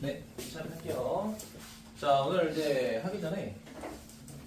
네, 시작할게요. 자, 오늘 이제 하기 전에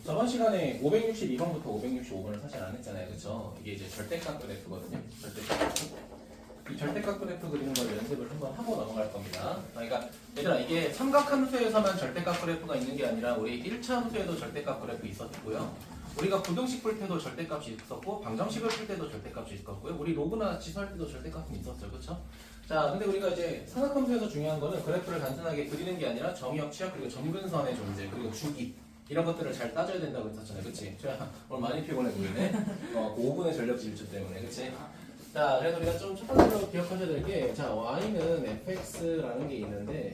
저번 시간에 562번부터 565번을 사실 안 했잖아요. 그쵸? 이게 이제 절대값 그래프거든요. 절대값 그래프. 이 절대값 그래프 그리는 걸 연습을 한번 하고 넘어갈 겁니다. 그러니까 얘들아, 이게 삼각함수에서만 절대값 그래프가 있는 게 아니라 우리 1차 함수에도 절대값 그래프 있었고요. 우리가 부등식 풀 때도 절대값이 있었고, 방정식을 풀 때도 절대값이 있었고요. 우리 로그나 지수할 때도 절대값이 있었죠. 그쵸? 자, 근데 우리가 이제 삼각함수에서 중요한 거는 그래프를 단순하게 그리는 게 아니라 정의역, 취약, 그리고 점근선의 존재, 그리고 주기 이런 것들을 잘 따져야 된다고 했었잖아요. 그치? 제가 오늘 많이 피곤해 보이네. 그 5분의 전력 질주 때문에. 그치? 자, 그래서 우리가 좀 첫 번째로 기억하셔야 될 게, 자, y는 fx라는 게 있는데,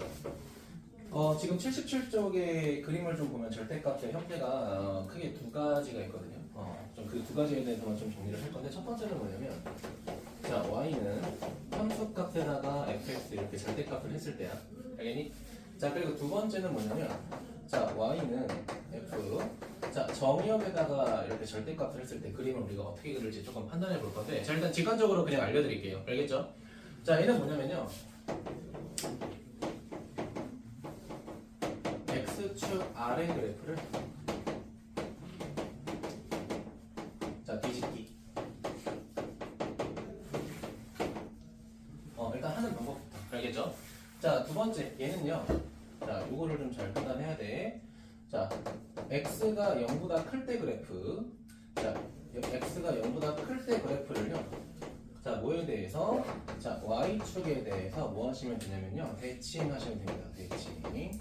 지금 77쪽의 그림을 좀 보면 절대값의 형태가 크게 두 가지가 있거든요. 좀 그 두 가지에 대해서만 좀 정리를 할 건데, 첫 번째는 뭐냐면, 자, y는 함수값에다가 fx 이렇게 절대값을 했을 때야. 알겠니? 자, 그리고 두 번째는 뭐냐면, 자, y는 f, 자, 정의역에다가 이렇게 절대값을 했을 때 그림을 우리가 어떻게 그릴지 조금 판단해 볼 건데, 자, 일단 직관적으로 그냥 알려드릴게요. 알겠죠? 자, 얘는 뭐냐면요. x축 아래 그래프를, 자, 뒤집기. 일단 하는 방법부터. 알겠죠? 자, 두 번째, 얘는요. 자, 요거를 좀 잘 판단해야 돼. 자, x가 0보다 클 때 그래프. 자, x가 0보다 클 때 그래프를요. 자, 뭐에 대해서? 자, y축에 대해서 뭐 하시면 되냐면요. 대칭하시면 됩니다. 대칭.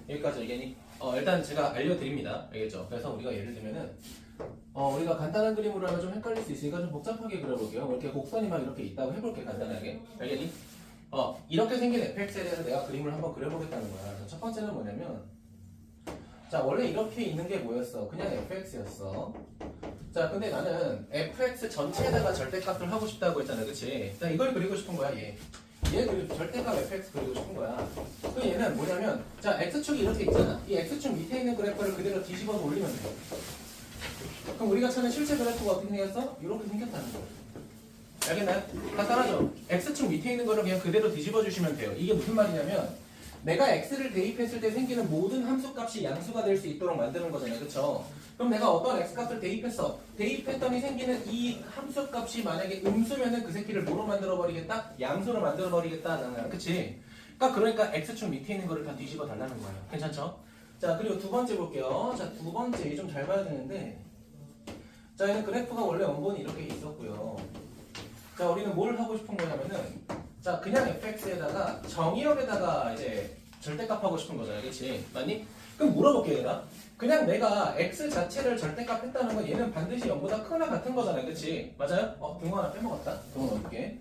여기까지 알겠니? 일단 제가 알려드립니다. 알겠죠? 그래서 우리가 예를 들면은, 우리가 간단한 그림으로 하면 좀 헷갈릴 수 있으니까 좀 복잡하게 그려볼게요. 이렇게 곡선이 막 이렇게 있다고 해볼게, 간단하게. 알겠니? 이렇게 생긴 fx에 대해서 내가 그림을 한번 그려보겠다는 거야. 그래서 첫 번째는 뭐냐면, 자, 원래 이렇게 있는 게 뭐였어? 그냥 fx였어. 자, 근데 나는 fx 전체에다가 절대값을 하고 싶다고 했잖아. 그치? 자, 이걸 그리고 싶은 거야, 얘. 얘 그리고 절대값 fx 그리고 싶은 거야. 그 얘는 뭐냐면, 자, x축이 이렇게 있잖아. 이 x축 밑에 있는 그래프를 그대로 뒤집어서 올리면 돼. 그럼 우리가 찾는 실제 그래프가 어떻게 생겼어? 이렇게 생겼다는 거야. 알겠나요? 다 따라줘. x축 밑에 있는 거를 그냥 그대로 뒤집어 주시면 돼요. 이게 무슨 말이냐면, 내가 x를 대입했을 때 생기는 모든 함수값이 양수가 될 수 있도록 만드는 거잖아요. 그쵸? 그럼 내가 어떤 x값을 대입했어. 대입했더니 생기는 이 함수값이 만약에 음수면은 그 새끼를 뭐로 만들어버리겠다? 양수로 만들어버리겠다는, 그치? 그러니까 x축 밑에 있는 거를 다 뒤집어 달라는 거예요. 괜찮죠? 자, 그리고 두 번째 볼게요. 자, 두 번째 좀 잘 봐야 되는데, 자, 얘는 그래프가 원래 원본이 이렇게 있었고요. 자, 우리는 뭘 하고 싶은 거냐면은, 자, 그냥 fx에다가 정의역에다가 이제 절대값 하고 싶은 거잖아. 그치? 맞니? 그럼 물어볼게, 얘들아. 그냥 내가 x 자체를 절대값 했다는 건 얘는 반드시 0보다 크거나 같은 거잖아. 그치? 맞아요? 등호 하나 빼먹었다. 등호 넣을게.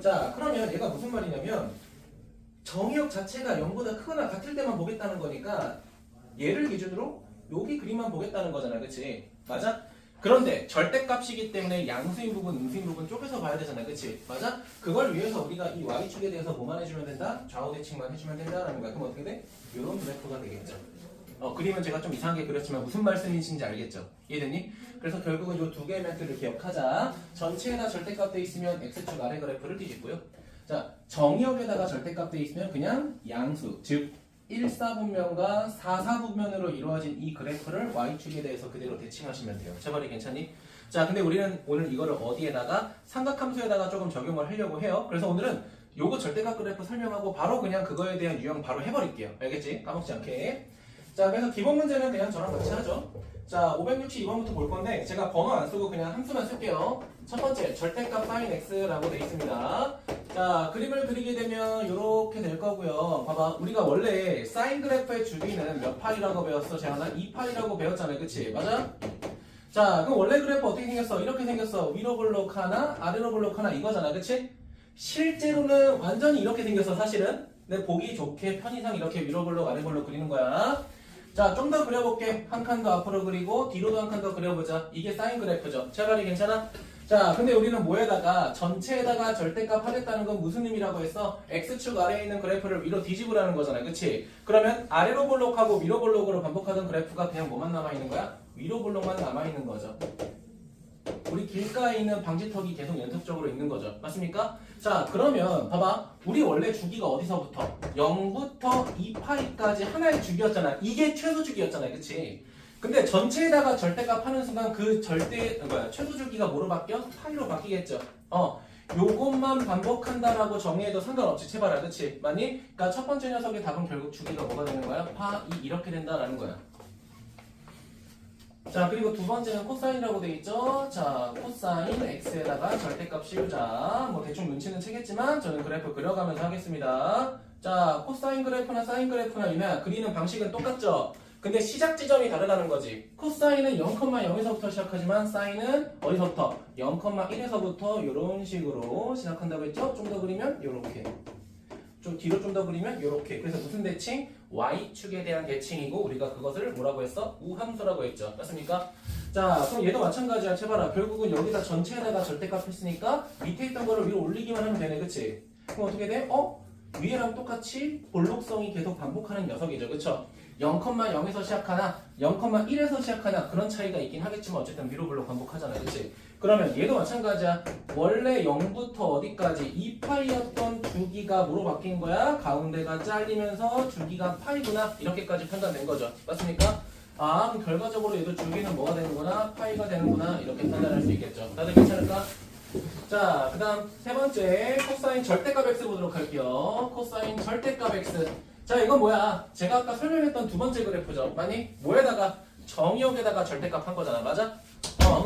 자, 그러면 얘가 무슨 말이냐면, 정의역 자체가 0보다 크거나 같을 때만 보겠다는 거니까, 얘를 기준으로 여기 그림만 보겠다는 거잖아. 그치? 맞아? 그런데 절대값이기 때문에 양수인 부분, 음수인 부분 쪼개서 봐야 되잖아. 그치? 맞아? 그걸 위해서 우리가 이 y축에 대해서 뭐만 해주면 된다? 좌우 대칭만 해주면 된다라는 거야. 그럼 어떻게 돼? 이런 그래프가 되겠죠. 그림은 제가 좀 이상하게 그렸지만 무슨 말씀이신지 알겠죠? 이해됐니? 그래서 결국은 이 두 개의 멘트를 기억하자. 전체에다 절대값 돼 있으면 x축 아래 그래프를 뒤집고요. 자, 정의역에다가 절대값 돼 있으면 그냥 양수, 즉 1사분면과 4사분면으로 이루어진 이 그래프를 y축에 대해서 그대로 대칭하시면 돼요. 제발이 괜찮니? 자, 근데 우리는 오늘 이거를 어디에다가 삼각함수에다가 조금 적용을 하려고 해요. 그래서 오늘은 요거 절대값 그래프 설명하고 바로 그냥 그거에 대한 유형 바로 해버릴게요. 알겠지? 까먹지 않게. 자, 그래서 기본 문제는 그냥 저랑 같이 하죠. 자, 562번부터 볼 건데 제가 번호 안 쓰고 그냥 함수만 쓸게요. 첫 번째, 절대값 sin x라고 돼 있습니다. 자, 그림을 그리게 되면 이렇게 될 거고요. 봐봐, 우리가 원래 사인 그래프의 주기는 몇 파이라고 배웠어? 재환아? 2파이라고 배웠잖아요. 그치? 맞아? 자, 그럼 원래 그래프 어떻게 생겼어? 이렇게 생겼어. 위로 블록 하나, 아래로 블록 하나 이거잖아. 그치? 실제로는 완전히 이렇게 생겼어, 사실은. 근데 보기 좋게 편의상 이렇게 위로 블록, 아래 블록 그리는 거야. 자, 좀 더 그려볼게. 한 칸 더 앞으로 그리고 뒤로도 한 칸 더 그려보자. 이게 사인 그래프죠. 제발이 괜찮아? 자, 근데 우리는 뭐에다가 전체에다가 절대값 하겠다는 건 무슨 의미라고 했어? x축 아래에 있는 그래프를 위로 뒤집으라는 거잖아. 그치? 그러면 아래로 볼록하고 위로 볼록으로 반복하던 그래프가 그냥 뭐만 남아있는 거야? 위로 볼록만 남아있는 거죠. 우리 길가에 있는 방지턱이 계속 연속적으로 있는 거죠. 맞습니까? 자, 그러면 봐봐. 우리 원래 주기가 어디서부터? 0부터 2파이까지 하나의 주기였잖아. 이게 최소 주기였잖아. 그치? 근데 전체에다가 절대값 하는 순간 그 최소 주기가 뭐로 바뀌어? 파이로 바뀌겠죠. 요것만 반복한다라고 정의해도 상관없지. 제발아. 그치? 맞니? 그러니까 첫 번째 녀석의 답은 결국 주기가 뭐가 되는 거야? 파 2 이렇게 된다라는 거야. 자, 그리고 두 번째는 코사인이라고 돼 있죠. 자, 코사인 x에다가 절대값 씌우자. 뭐 대충 눈치는 채겠지만 저는 그래프 그려가면서 하겠습니다. 자, 코사인 그래프나 사인 그래프나 유나 그리는 방식은 똑같죠. 근데 시작 지점이 다르다는 거지. 코사인은 0,0에서부터 시작하지만 사인은 어디서부터? 0,1에서부터 이런 식으로 시작한다고 했죠. 좀 더 그리면 요렇게. 좀 뒤로 좀 더 그리면 요렇게. 그래서 무슨 대칭? y축에 대한 대칭이고 우리가 그것을 뭐라고 했어? 우함수라고 했죠. 맞습니까? 자, 그럼 얘도 마찬가지야. 제발아. 결국은 여기다 전체에다가 절대값 했으니까 밑에 있던 거를 위로 올리기만 하면 되네. 그치? 그럼 어떻게 돼? 위에랑 똑같이 볼록성이 계속 반복하는 녀석이죠. 그쵸? 0,0에서 시작하나 0,1에서 시작하나 그런 차이가 있긴 하겠지만 어쨌든 위로 볼록 반복하잖아. 그치? 그러면 얘도 마찬가지야. 원래 0부터 어디까지 2파이였던 주기가 뭐로 바뀐 거야? 가운데가 잘리면서 주기가 파이구나. 이렇게까지 판단된 거죠. 맞습니까? 그럼 결과적으로 얘도 주기는 뭐가 되는구나? 파이가 되는구나. 이렇게 판단할 수 있겠죠. 다들 괜찮을까? 자, 그 다음 세 번째 코사인 절대값 x 보도록 할게요. 코사인 절대값 x. 자, 이건 뭐야? 제가 아까 설명했던 두 번째 그래프죠. 많이? 뭐에다가? 정의역에다가 절대값 한 거잖아. 맞아?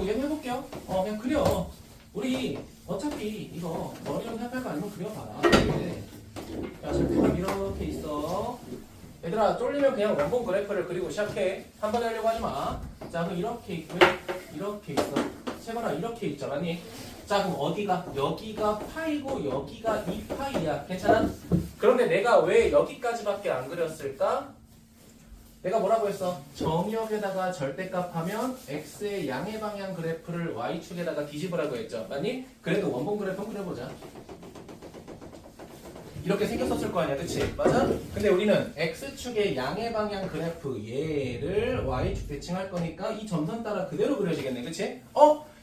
얘도 해볼게요. 그냥 그려. 우리 어차피 이거 머리로 생각할 거 아니면 그려봐라. 자, 절대값 이렇게 있어. 얘들아, 쫄리면 그냥 원본 그래프를 그리고 시작해. 한 번에 하려고 하지 마. 자, 그럼 이렇게 있고요. 이렇게 있어. 세번아 이렇게 있죠. 맞니? 자, 그럼 어디가? 여기가 파이고 여기가 2파이야. 괜찮아? 그런데 내가 왜 여기까지밖에 안 그렸을까? 내가 뭐라고 했어? 정역에다가 절대값 하면 x의 양의 방향 그래프를 y축에다가 뒤집으라고 했죠. 맞니? 그래도 원본 그래프 그려보자. 이렇게 생겼었을 거 아니야. 그치? 맞아? 근데 우리는 x축의 양의 방향 그래프 얘를 y축 대칭할 거니까 이 점선 따라 그대로 그려지겠네. 그치?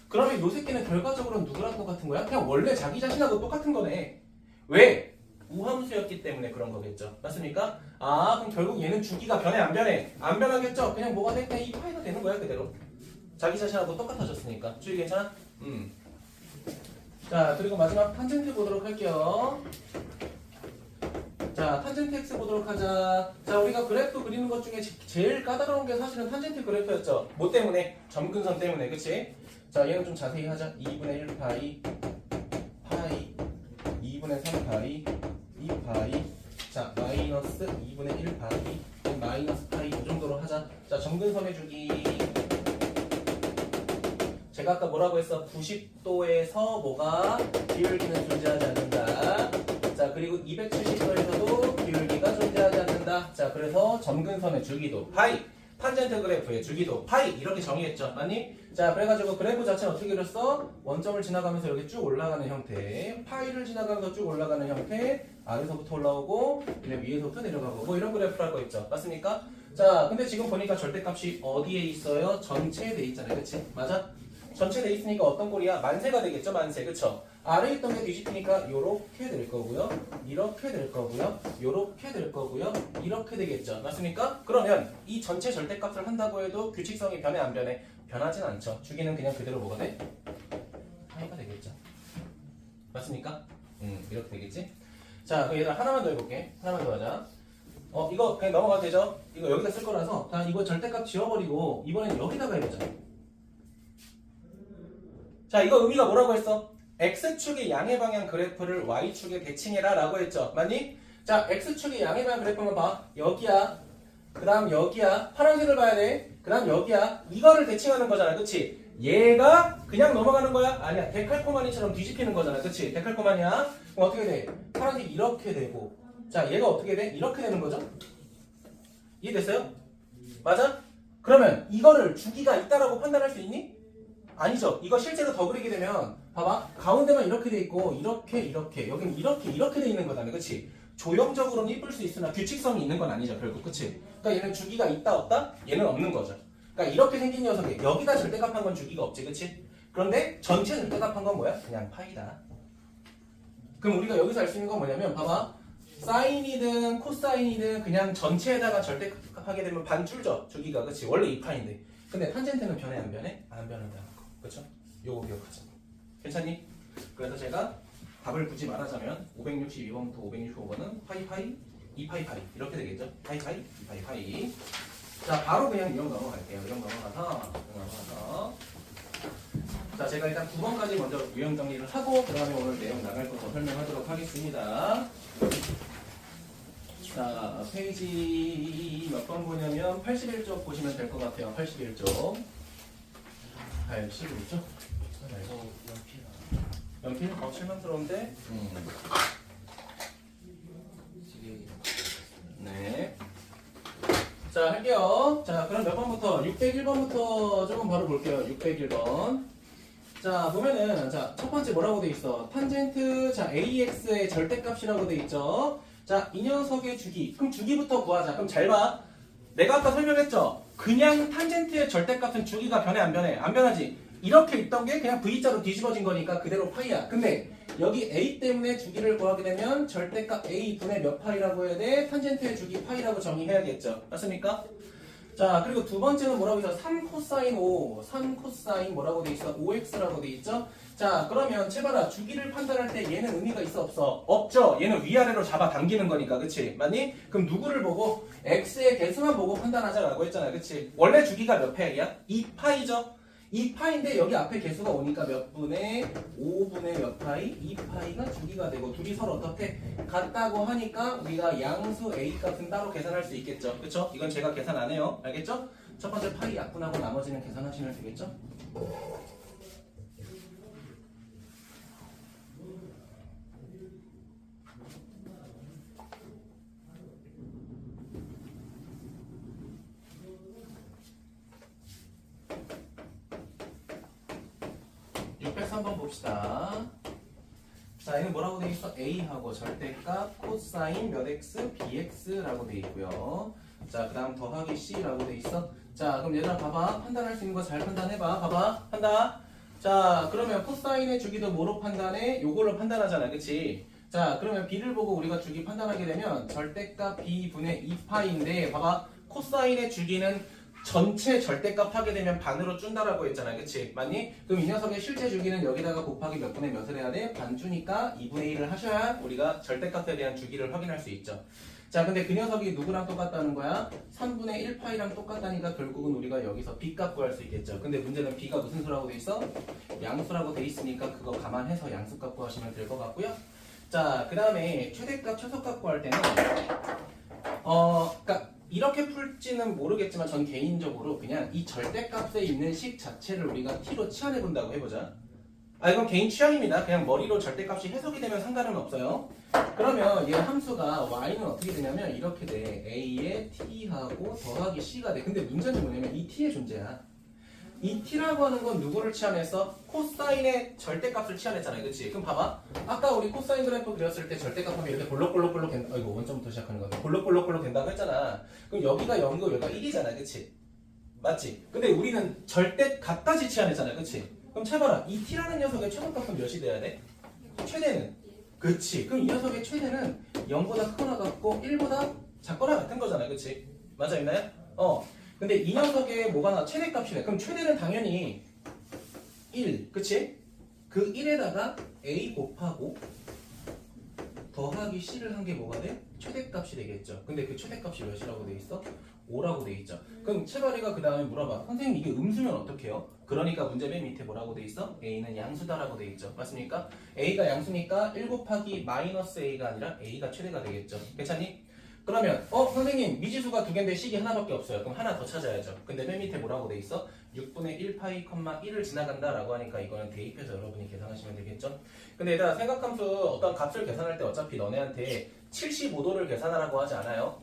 그러면 요 새끼는 결과적으로는 누구랑 똑같은 거야? 그냥 원래 자기 자신하고 똑같은 거네. 왜? 우함수였기 때문에 그런 거겠죠. 맞습니까? 그럼 결국 얘는 주기가 변해 안 변해? 안 변하겠죠? 그냥 뭐가 돼? 그냥 이 파이가 되는 거야 그대로. 자기 자신하고 똑같아졌으니까. 주의 괜찮아? 자, 그리고 마지막 탄젠트 보도록 할게요. 자, 탄젠트 x 보도록 하자. 자, 우리가 그래프 그리는 것 중에 제일 까다로운 게 사실은 탄젠트 그래프였죠. 뭐 때문에? 점근선 때문에. 그치? 자, 얘는 좀 자세히 하자. 2분의 1 파이 2분의 3 파이 2파이. 자, 마이너스 2분의 1 파이 마이너스 파이 이 정도로 하자. 자, 점근선의 주기. 제가 아까 뭐라고 했어? 90도에서 뭐가? 기울기는 존재하지 않는다. 자, 그리고 270도에서도 기울기가 존재하지 않는다. 자, 그래서 점근선의 주기도 파이, 탄젠트 그래프의 주기도 파이 이렇게 정의했죠. 맞니? 자, 그래가지고 그래프 자체는 어떻게 그렸어? 원점을 지나가면서 이렇게 쭉 올라가는 형태, 파이를 지나가면서 쭉 올라가는 형태, 아래서부터 올라오고 위에서부터 내려가고 뭐 이런 그래프라고 했죠. 맞습니까? 자, 근데 지금 보니까 절대값이 어디에 있어요? 전체에 돼 있잖아요. 그치? 맞아? 전체 돼 있으니까 어떤 꼴이야? 만세가 되겠죠? 만세. 그쵸? 아래에 있던 게 뒤집히니까 요렇게 될 거고요. 이렇게 될 거고요. 요렇게 될 거고요. 이렇게 되겠죠. 맞습니까? 그러면 이 전체 절대값을 한다고 해도 규칙성이 변해 안 변해? 변하진 않죠. 주기는 그냥 그대로 뭐가 돼? 파이가 되겠죠. 맞습니까? 이렇게 되겠지? 자, 그럼 얘들아 하나만 더 해볼게. 하나만 더 하자. 이거 그냥 넘어가도 되죠? 이거 여기다 쓸 거라서 자, 이거 절대값 지워버리고 이번엔 여기다가 해보자. 자, 이거 의미가 뭐라고 했어? X축의 양의 방향 그래프를 Y축에 대칭해라 라고 했죠. 맞니? 자, X축의 양의 방향 그래프만 봐. 여기야. 그 다음 여기야. 파란색을 봐야 돼. 그 다음 여기야. 이거를 대칭하는 거잖아. 그치? 얘가 그냥 넘어가는 거야? 아니야. 데칼코마니처럼 뒤집히는 거잖아. 그치? 데칼코마니야. 그럼 어떻게 돼? 파란색이 이렇게 되고. 자, 얘가 어떻게 돼? 이렇게 되는 거죠? 이해됐어요? 맞아? 그러면 이거를 주기가 있다라고 판단할 수 있니? 아니죠. 이거 실제로 더 그리게 되면 봐봐. 가운데만 이렇게 돼 있고 이렇게 여기는 이렇게 돼 있는 거잖아. 그치? 조형적으로는 이쁠 수 있으나 규칙성이 있는 건 아니죠. 결국. 그치? 그러니까 얘는 주기가 있다 없다? 얘는 없는 거죠. 그러니까 이렇게 생긴 녀석에 여기다 절대값 한 건 주기가 없지. 그치? 그런데 전체 절대값한 건 뭐야? 그냥 파이다. 그럼 우리가 여기서 알 수 있는 건 뭐냐면 봐봐. 사인이든 코사인이든 그냥 전체에다가 절대값 하게 되면 반 줄죠. 주기가. 그치? 원래 2파인데. 근데 탄젠트는 변해 안 변해? 안 변한다는 거. 그쵸? 요거 기억하자. 괜찮니? 그래서 제가 답을 굳이 말하자면 562번부터 565번은 파이 2파이 이렇게 되겠죠? 파이 2파이. 자, 바로 그냥 유형 넘어갈게요. 유형 넘어가서 자, 제가 일단 9번까지 먼저 유형 정리를 하고 그 다음에 오늘 내용 나갈 거 더 설명하도록 하겠습니다. 자, 페이지 몇 번 보냐면 81쪽 보시면 될 것 같아요. 81쪽. 81쪽. 연필? 실망스러운데? 네. 자, 할게요. 자, 그럼 몇 번부터? 601번부터 조금 바로 볼게요. 601번. 자, 보면은, 자, 첫 번째 뭐라고 돼 있어? 탄젠트, 자, AX의 절대값이라고 돼 있죠? 자, 이 녀석의 주기. 그럼 주기부터 구하자. 그럼 잘 봐. 내가 아까 설명했죠? 그냥 탄젠트의 절대값은 주기가 변해, 안 변해? 안 변하지? 이렇게 있던 게 그냥 V자로 뒤집어진 거니까 그대로 파이야. 근데 여기 A 때문에 주기를 구하게 되면 절대값 A 분의 몇 파이라고 해야 돼? 탄젠트의 주기 파이라고 정의해야겠죠. 맞습니까? 자, 그리고 두 번째는 뭐라고 있어? 3 코사인 5. 3 코사인 뭐라고 돼 있어? 5x라고 돼 있죠? 자, 그러면 제발아 주기를 판단할 때 얘는 의미가 있어 없어? 없죠. 얘는 위아래로 잡아당기는 거니까. 그치? 맞니? 그럼 누구를 보고? x의 개수만 보고 판단하자라고 했잖아. 그치? 원래 주기가 몇 파이야? 2파이죠? 2파인데 여기 앞에 개수가 오니까 몇 분의 5분의 몇 파이? 2파이가 주기가 되고 둘이 서로 어떻게 같다고 하니까 우리가 양수 A 값은 따로 계산할 수 있겠죠. 그쵸? 이건 제가 계산 안 해요. 알겠죠? 첫 번째 파이 약분하고 나머지는 계산하시면 되겠죠? 603번 봅시다. 자, 얘는 뭐라고 돼 있어? A하고 절대값 코사인 몇 x, bx라고 돼 있고요. 자, 그 다음 더하기 c라고 돼 있어. 자, 그럼 얘들아 봐봐. 판단할 수 있는 거 잘 판단해봐. 봐봐. 판단. 자, 그러면 코사인의 주기도 뭐로 판단해? 요걸로 판단하잖아. 그치? 자, 그러면 b를 보고 우리가 주기 판단하게 되면 절대값 b분의 2파인데 봐봐. 코사인의 주기는 전체 절대값 하게 되면 반으로 준다라고 했잖아. 그치? 맞니? 그럼 이 녀석의 실제 주기는 여기다가 곱하기 몇 분의 몇을 해야 돼? 반 주니까 2분의 1을 하셔야 우리가 절대값에 대한 주기를 확인할 수 있죠. 자, 근데 그 녀석이 누구랑 똑같다는 거야? 3분의 1파이랑 똑같다니까 결국은 우리가 여기서 b값 구할 수 있겠죠. 근데 문제는 b가 무슨 수라고 돼 있어? 양수라고 돼 있으니까 그거 감안해서 양수값 구하시면 될 것 같고요. 자, 그 다음에 최대값, 최소값 구할 때는 그러니까 이렇게 풀지는 모르겠지만 전 개인적으로 그냥 이 절대값에 있는 식 자체를 우리가 t로 치환해 본다고 해보자. 이건 개인 취향입니다. 그냥 머리로 절대값이 해석이 되면 상관은 없어요. 그러면 얘 함수가 y는 어떻게 되냐면 이렇게 돼. a에 t하고 더하기 c가 돼. 근데 문제는 뭐냐면 이 t의 존재야. 이 t라고 하는 건 누구를 치환했어? 코사인의 절대값을 치환했잖아요. 그치? 그럼 봐봐. 아까 우리 코사인 그래프 그렸을 때 절대값 하면 이렇게 볼록볼록볼록 된다. 이거 원점부터 시작하는 거네. 볼록볼록볼록 된다고 했잖아. 그럼 여기가 0이고 여기가 1이잖아. 그치? 맞지? 근데 우리는 절대값까지 치환했잖아. 그치? 그럼 쳐봐라. 이 t라는 녀석의 최소값은 몇이 돼야 돼? 최대는? 그치? 그럼 이 녀석의 최대는 0보다 크거나 같고 1보다 작거나 같은 거잖아. 그치? 맞아 있나요? 근데 이 녀석의 뭐가 나 최대값이래. 그럼 최대는 당연히 1, 그치? 그 1에다가 a 곱하고 더하기 c를 한 게 뭐가 돼? 최대값이 되겠죠. 근데 그 최대값이 몇이라고 돼 있어? 5라고 돼 있죠. 그럼 채바리가 그 다음에 물어봐. 선생님 이게 음수면 어떡해요? 그러니까 문제 맨 밑에 뭐라고 돼 있어? a는 양수다라고 돼 있죠. 맞습니까? a가 양수니까 1 곱하기 마이너스 a가 아니라 a가 최대가 되겠죠. 괜찮니? 그러면 선생님 미지수가 두 개인데 식이 하나밖에 없어요. 그럼 하나 더 찾아야죠. 근데 맨 밑에 뭐라고 돼 있어? 6분의 1파이, 1을 지나간다 라고 하니까 이거는 대입해서 여러분이 계산하시면 되겠죠. 근데 얘들아 생각함수 어떤 값을 계산할 때 어차피 너네한테 75도를 계산하라고 하지 않아요.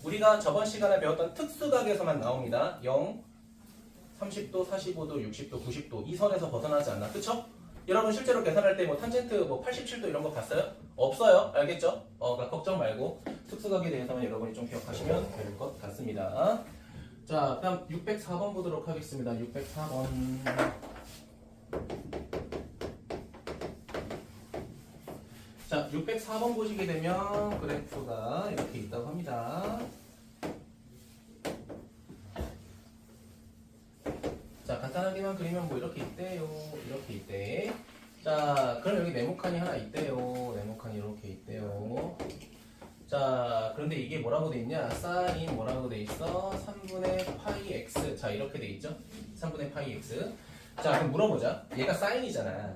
우리가 저번 시간에 배웠던 특수각에서만 나옵니다. 0, 30도, 45도, 60도, 90도 이 선에서 벗어나지 않나. 그쵸? 여러분 실제로 계산할 때 뭐 탄젠트 뭐 87도 이런 거 봤어요? 없어요. 알겠죠? 걱정 말고 특수각에 대해서는 여러분이 좀 기억하시면 될 것 같습니다. 자, 다음 604번 보도록 하겠습니다. 604번. 자, 604번 보시게 되면 그래프가 이렇게 있다고 합니다. 자, 간단하게만 그리면 뭐 이렇게 있대요. 이렇게 있대. 자, 그럼 여기 네모칸이 하나 있대요. 네모칸이 이렇게 있대요. 자, 그런데 이게 뭐라고 돼 있냐? 사인 뭐라고 돼 있어? 3분의 파이 x. 자, 이렇게 돼 있죠? 3분의 파이 x. 자, 그럼 물어보자. 얘가 사인이잖아.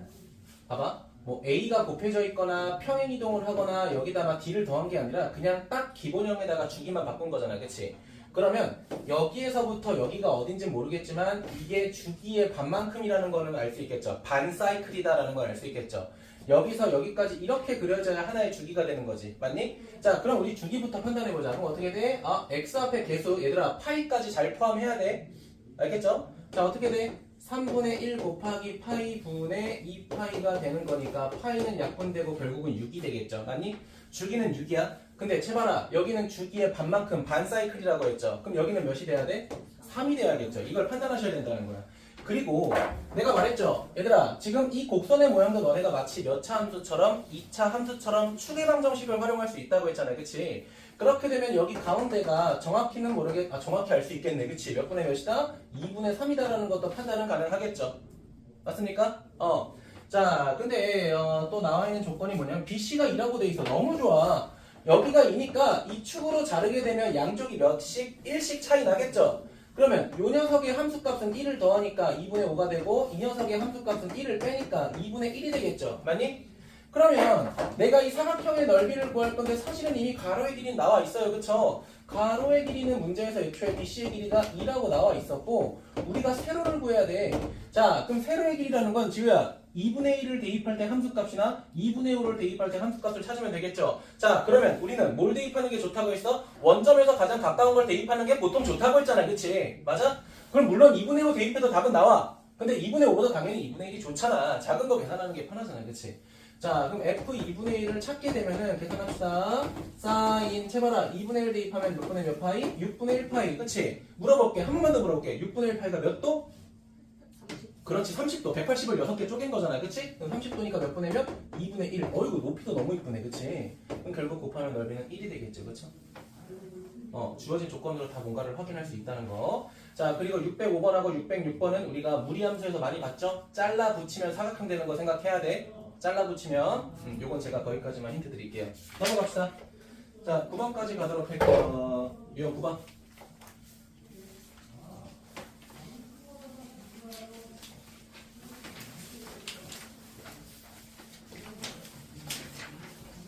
봐봐. 뭐 a가 곱해져 있거나 평행 이동을 하거나 여기다가 d를 더한 게 아니라 그냥 딱 기본형에다가 주기만 바꾼 거잖아. 그치? 그러면 여기에서부터 여기가 어딘지 모르겠지만 이게 주기의 반만큼이라는 거는 알 수 있겠죠. 반 사이클이다라는 걸 알 수 있겠죠. 여기서 여기까지 이렇게 그려져야 하나의 주기가 되는 거지. 맞니? 자, 그럼 우리 주기부터 판단해보자. 그럼 어떻게 돼? 아, x 앞에 계수 얘들아 파이까지 잘 포함해야 돼. 알겠죠? 자, 어떻게 돼? 3분의 1 곱하기 파이 분의 2파이가 되는 거니까 파이는 약분되고 결국은 6이 되겠죠. 맞니? 주기는 6이야. 근데 채봐라. 여기는 주기의 반만큼 반 사이클이라고 했죠. 그럼 여기는 몇이 돼야 돼? 3이 돼야겠죠. 이걸 판단하셔야 된다는 거야. 그리고 내가 말했죠. 얘들아 지금 이 곡선의 모양도 너네가 마치 몇 차 함수처럼 2차 함수처럼 추계방정식을 활용할 수 있다고 했잖아. 그치? 그렇게 되면 여기 가운데가 정확히는 정확히 알 수 있겠네. 그치? 몇 분의 몇이다? 2분의 3이다라는 것도 판단은 가능하겠죠. 맞습니까? 자, 근데 또 나와 있는 조건이 뭐냐면 BC가 2라고 돼 있어. 너무 좋아. 여기가 2니까 이 축으로 자르게 되면 양쪽이 몇씩? 1씩 차이 나겠죠? 그러면 이 녀석의 함수값은 1을 더하니까 2분의 5가 되고 이 녀석의 함수값은 1을 빼니까 2분의 1이 되겠죠. 맞니? 그러면 내가 이 사각형의 넓이를 구할 건데 사실은 이미 가로의 길이는 나와 있어요. 그쵸? 가로의 길이는 문제에서 애초에 BC의 길이가 2라고 나와 있었고 우리가 세로를 구해야 돼. 자, 그럼 세로의 길이라는 건 지우야 2분의 1을 대입할 때 함수값이나 2분의 5를 대입할 때 함수값을 찾으면 되겠죠. 자, 그러면 우리는 뭘 대입하는 게 좋다고 했어? 원점에서 가장 가까운 걸 대입하는 게 보통 좋다고 했잖아. 그치? 맞아? 그럼 물론 2분의 5 대입해도 답은 나와. 근데 2분의 5보다 당연히 2분의 1이 좋잖아. 작은 거 계산하는 게 편하잖아. 그치? 자, 그럼 f 2분의 1을 찾게 되면은 계산합시다. 사인 채봐라. 2분의 1 대입하면 몇 분의 몇 파이? 6분의 1파이. 그치? 물어볼게. 한 번만 더 물어볼게. 6분의 1파이가 몇 도? 그렇지. 30도. 180을 6개 쪼갠 거잖아. 그치? 그럼 30도니까 몇 분의 몇? 2분의 1. 어이구 높이도 너무 이쁘네. 그치? 그럼 결국 곱하면 넓이는 1이 되겠죠. 그쵸? 주어진 조건으로 다 뭔가를 확인할 수 있다는 거. 자, 그리고 605번하고 606번은 우리가 무리함수에서 많이 봤죠? 잘라 붙이면 사각형 되는 거 생각해야 돼. 잘라 붙이면 요건 제가 거기까지만 힌트 드릴게요. 넘어갑시다. 자, 9번까지 가도록 할게요. 유형 9번.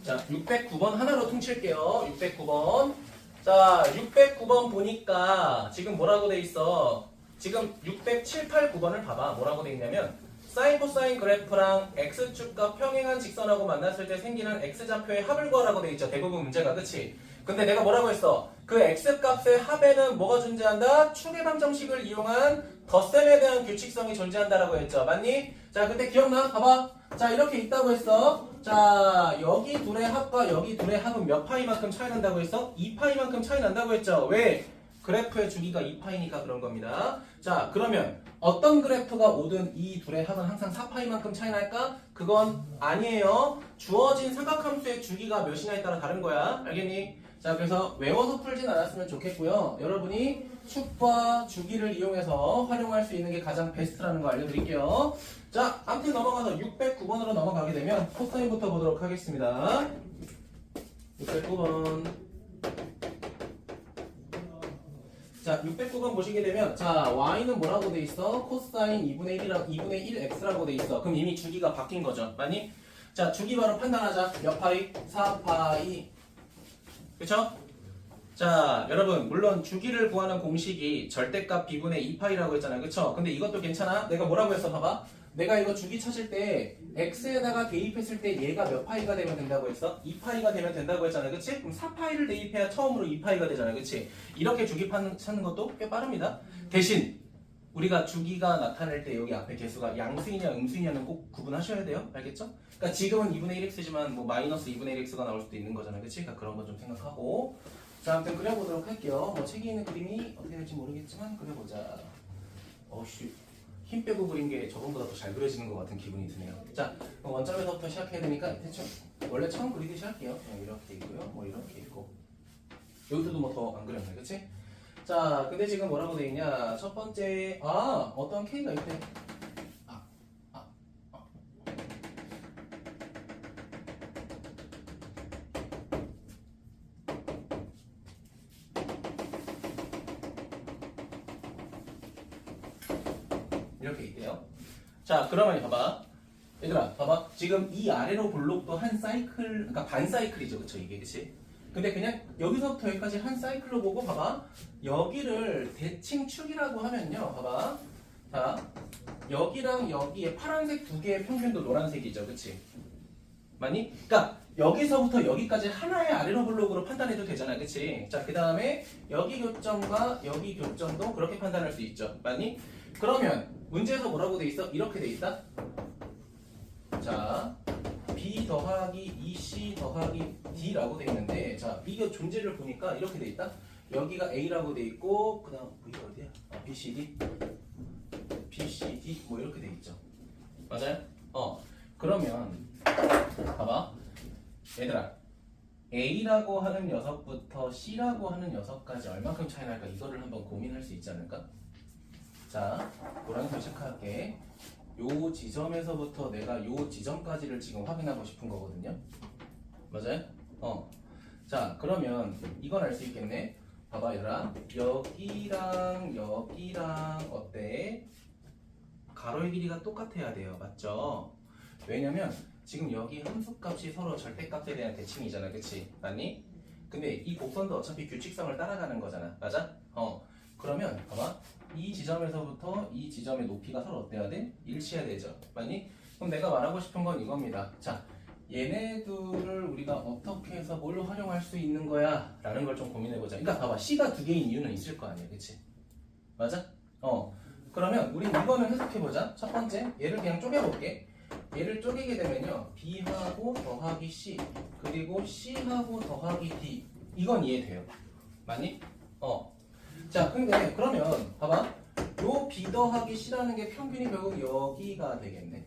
자, 609번 하나로 퉁칠게요. 609번. 자, 609번 보니까 지금 뭐라고 돼 있어? 지금 607, 8, 9번을 봐봐. 뭐라고 돼 있냐면 사인 코사인 그래프랑 x축과 평행한 직선하고 만났을 때 생기는 x좌표의 합을 구하라고 돼 있죠. 대부분 문제가. 그치? 근데 내가 뭐라고 했어? 그 x값의 합에는 뭐가 존재한다? 추계방정식을 이용한 덧셈에 대한 규칙성이 존재한다라고 했죠. 맞니? 자, 그때 기억나? 봐봐. 자, 이렇게 있다고 했어. 자, 여기 둘의 합과 여기 둘의 합은 몇 파이만큼 차이 난다고 했어? 2파이만큼 차이 난다고 했죠. 왜? 그래프의 주기가 2파이니까 그런 겁니다. 자, 그러면 어떤 그래프가 오든 이 둘의 합은 항상 4파이만큼 차이 날까? 그건 아니에요. 주어진 삼각함수의 주기가 몇이냐에 따라 다른 거야. 알겠니? 자, 그래서 외워서 풀진 않았으면 좋겠고요. 여러분이 축과 주기를 이용해서 활용할 수 있는 게 가장 베스트라는 거 알려드릴게요. 자, 아무튼 넘어가서 609번으로 넘어가게 되면 코사인부터 보도록 하겠습니다. 609번. 자, 609번 보시게 되면 자, y는 뭐라고 돼 있어? 코사인 2분의 1x라고 돼 있어. 그럼 이미 주기가 바뀐 거죠. 맞니? 자, 주기 바로 판단하자. 몇 파이? 4파이. 그쵸? 자, 여러분 물론 주기를 구하는 공식이 절대값 b분의 2파이라고 했잖아요. 그쵸? 근데 이것도 괜찮아? 내가 뭐라고 했어? 봐봐. 내가 이거 주기 찾을 때 x에다가 대입했을 때 얘가 몇 파이가 되면 된다고 했어? 2파이가 되면 된다고 했잖아요. 그치? 그럼 4파이를 대입해야 처음으로 2파이가 되잖아요. 그치? 이렇게 주기 찾는 것도 꽤 빠릅니다. 대신 우리가 주기가 나타낼 때 여기 앞에 개수가 양수이냐 음수이냐는 꼭 구분하셔야 돼요. 알겠죠? 그러니까 지금은 2분의 1x지만 뭐 마이너스 2분의 1x가 나올 수도 있는 거잖아요. 그치? 그러니까 그런 거 좀 생각하고. 자, 아무튼 그려보도록 할게요. 뭐 책에 있는 그림이 어떻게 될지 모르겠지만 그려보자. 어씨. 힘 빼고 그린 게 저번보다 더 잘 그려지는 것 같은 기분이 드네요. 자, 그럼 원점에서부터 시작해야 되니까 대충 원래 처음 그리듯이 할게요. 그냥 이렇게 있고요. 뭐 이렇게 있고 여기서도 뭐 더 안 그렸네, 그치? 자, 근데 지금 뭐라고 돼 있냐? 첫 번째, 어떤 K가 있대. 아, 아, 아. 이렇게 있대요. 자, 그러면 봐봐. 얘들아, 봐봐. 지금 이 아래로 블록도 한 사이클, 그러니까 반 사이클이죠, 그쵸? 이게, 그치? 근데 그냥 여기서부터 여기까지 한 사이클로 보고 봐봐. 여기를 대칭 축이라고 하면요. 봐봐. 자, 여기랑 여기에 파란색 두 개의 평균도 노란색이죠. 그치? 맞니? 그러니까 여기서부터 여기까지 하나의 아래로 블록으로 판단해도 되잖아. 그치? 자, 그 다음에 여기 교점과 여기 교점도 그렇게 판단할 수 있죠. 맞니? 그러면 문제에서 뭐라고 돼 있어? 이렇게 돼 있다. 자, B 더하기 2C 더하기 D라고 돼 있는데, 자, 이게 존재를 보니까 이렇게 돼 있다. 여기가 A라고 돼 있고, 그 다음 V가 어디야? B, C, D, B, C, D 뭐 이렇게 돼 있죠. 맞아요? 그러면 봐봐, 얘들아, A라고 하는 녀석부터 C라고 하는 녀석까지 얼마큼 차이 날까? 이거를 한번 고민할 수 있지 않을까? 자, 노란색 체크할게. 요 지점에서부터 내가 요 지점까지를 지금 확인하고 싶은 거거든요. 맞아요? 자, 그러면 이건 알 수 있겠네. 봐봐, 얘들아. 여기랑 여기랑 어때? 가로의 길이가 똑같아야 돼요. 맞죠? 왜냐면 지금 여기 함수값이 서로 절대값에 대한 대칭이잖아. 그치? 맞니? 근데 이 곡선도 어차피 규칙성을 따라가는 거잖아. 맞아? 그러면 봐봐. 이 지점에서부터 이 지점의 높이가 서로 어때야 돼? 일치해야 되죠. 맞니? 그럼 내가 말하고 싶은 건 이겁니다. 자, 얘네들을 우리가 어떻게 해서 뭘 활용할 수 있는 거야? 라는 걸 좀 고민해보자. 그러니까 봐봐. C가 두 개인 이유는 있을 거 아니야. 그치? 맞아? 그러면 우리 이거는 해석해보자. 첫 번째, 얘를 그냥 쪼개볼게. 얘를 쪼개게 되면요. B하고 더하기 C, 그리고 C하고 더하기 D. 이건 이해돼요. 맞니? 자, 근데 그러면 봐봐. 요 B 더하기 C라는 게 평균이 결국 여기가 되겠네.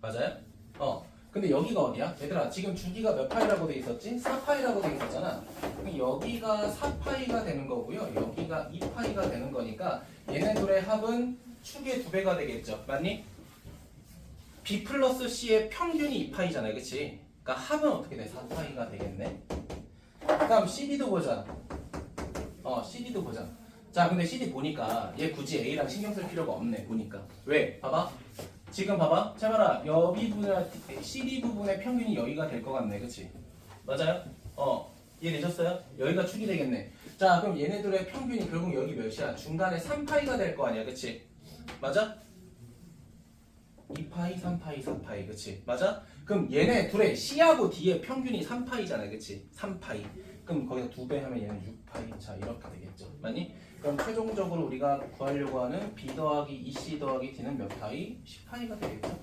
맞아요? 근데 여기가 어디야? 얘들아, 지금 주기가 몇 파이라고 돼 있었지? 4파이라고 돼 있었잖아. 그럼 여기가 4파이가 되는 거고요. 여기가 2파이가 되는 거니까 얘네들의 합은 축의 2배가 되겠죠. 맞니? B 플러스 C의 평균이 2파이잖아요. 그치? 그러니까 합은 어떻게 돼? 4파이가 되겠네. 그 다음 CD도 보자. CD도 보자. 자, 근데 CD 보니까 얘 굳이 A랑 신경 쓸 필요가 없네. 보니까. 왜? 봐봐. 지금 봐봐. 자, 봐라. 여기 부분에 CD 부분의 평균이 여기가 될 것 같네. 그치? 맞아요? 이해되셨어요? 여기가 축이 되겠네. 자, 그럼 얘네들의 평균이 결국 여기 몇이야? 중간에 3파이가 될 거 아니야. 그치? 맞아? 2파이, 3파이, 4파이. 그치? 맞아? 그럼 얘네 둘의 C하고 D의 평균이 3파이잖아. 그치? 3파이. 그럼 거기서 2배 하면 얘는 6파이. 자, 이렇게 되겠죠. 맞니? 그럼 최종적으로 우리가 구하려고 하는 B 더하기 2C 더하기 D는 몇 파이? 10파이가 되겠죠.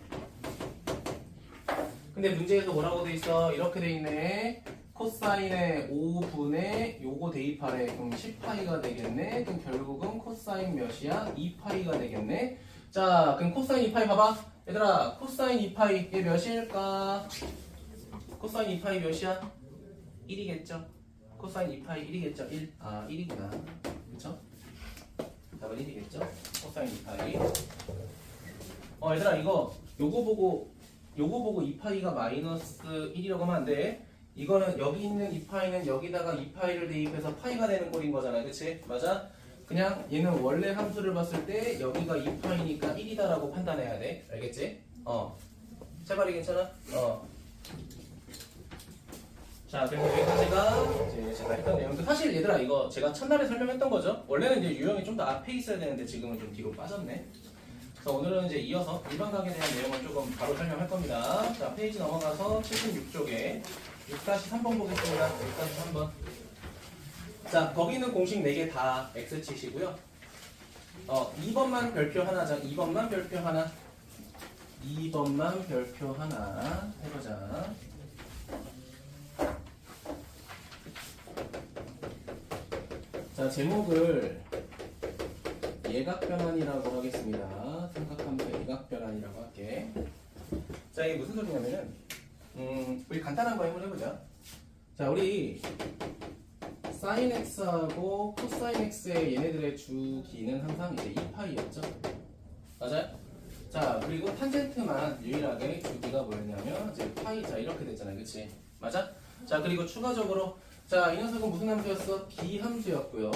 근데 문제에서 뭐라고 돼 있어? 이렇게 돼 있네. 코사인의 5분의 요거 대입하래. 그럼 10파이가 되겠네. 그럼 결국은 코사인 몇이야? 2파이가 되겠네. 자, 그럼 코사인 2파이 봐봐. 얘들아, 코사인 2파이 얘 몇일까? 코사인 2파이 몇이야? 1이겠죠? 코사인 2파이 1이겠죠? 1. 1이구나. 그쵸? 답은 1이겠죠? 코사인 2파이. 얘들아, 요거 보고 2파이가 마이너스 1이라고 하면 안 돼. 이거는 여기 있는 2파이는 여기다가 2파이를 대입해서 파이가 되는 꼴인 거잖아. 그치? 맞아? 그냥 얘는 원래 함수를 봤을 때 여기가 2파이니까 1이다라고 판단해야 돼. 알겠지? 제발이 괜찮아? 자, 그래서 여기까지가 이제 제가 했던 내용인데, 사실 얘들아 이거 제가 첫날에 설명했던 거죠. 원래는 이제 유형이 좀 더 앞에 있어야 되는데 지금은 좀 뒤로 빠졌네. 그래서 오늘은 이제 이어서 일반각에 대한 내용을 조금 바로 설명할 겁니다. 자, 페이지 넘어가서 76쪽에 6-3번 보겠습니다. 6-3번. 자, 거기 있는 공식 4개 다 X 치시고요. 2번만 별표 하나죠. 2번만 별표 하나. 2번만 별표 하나 해보자. 자, 제목을 예각 변환이라고 하겠습니다. 각 변환이라고 할게. 자, 이게 무슨 소리냐면은 우리 간단한 거 한번 해보자. 자, 우리 sin x하고 cosine x의 얘네들의 주기는 항상 이제 2파이였죠. 맞아요? 자, 그리고 탄젠트만 유일하게 주기가 뭐였냐면 이제 파이. 자, 이렇게 됐잖아요. 그치? 맞아? 자, 그리고 추가적으로 자, 이 녀석은 무슨 함수였어? 비함수였고요.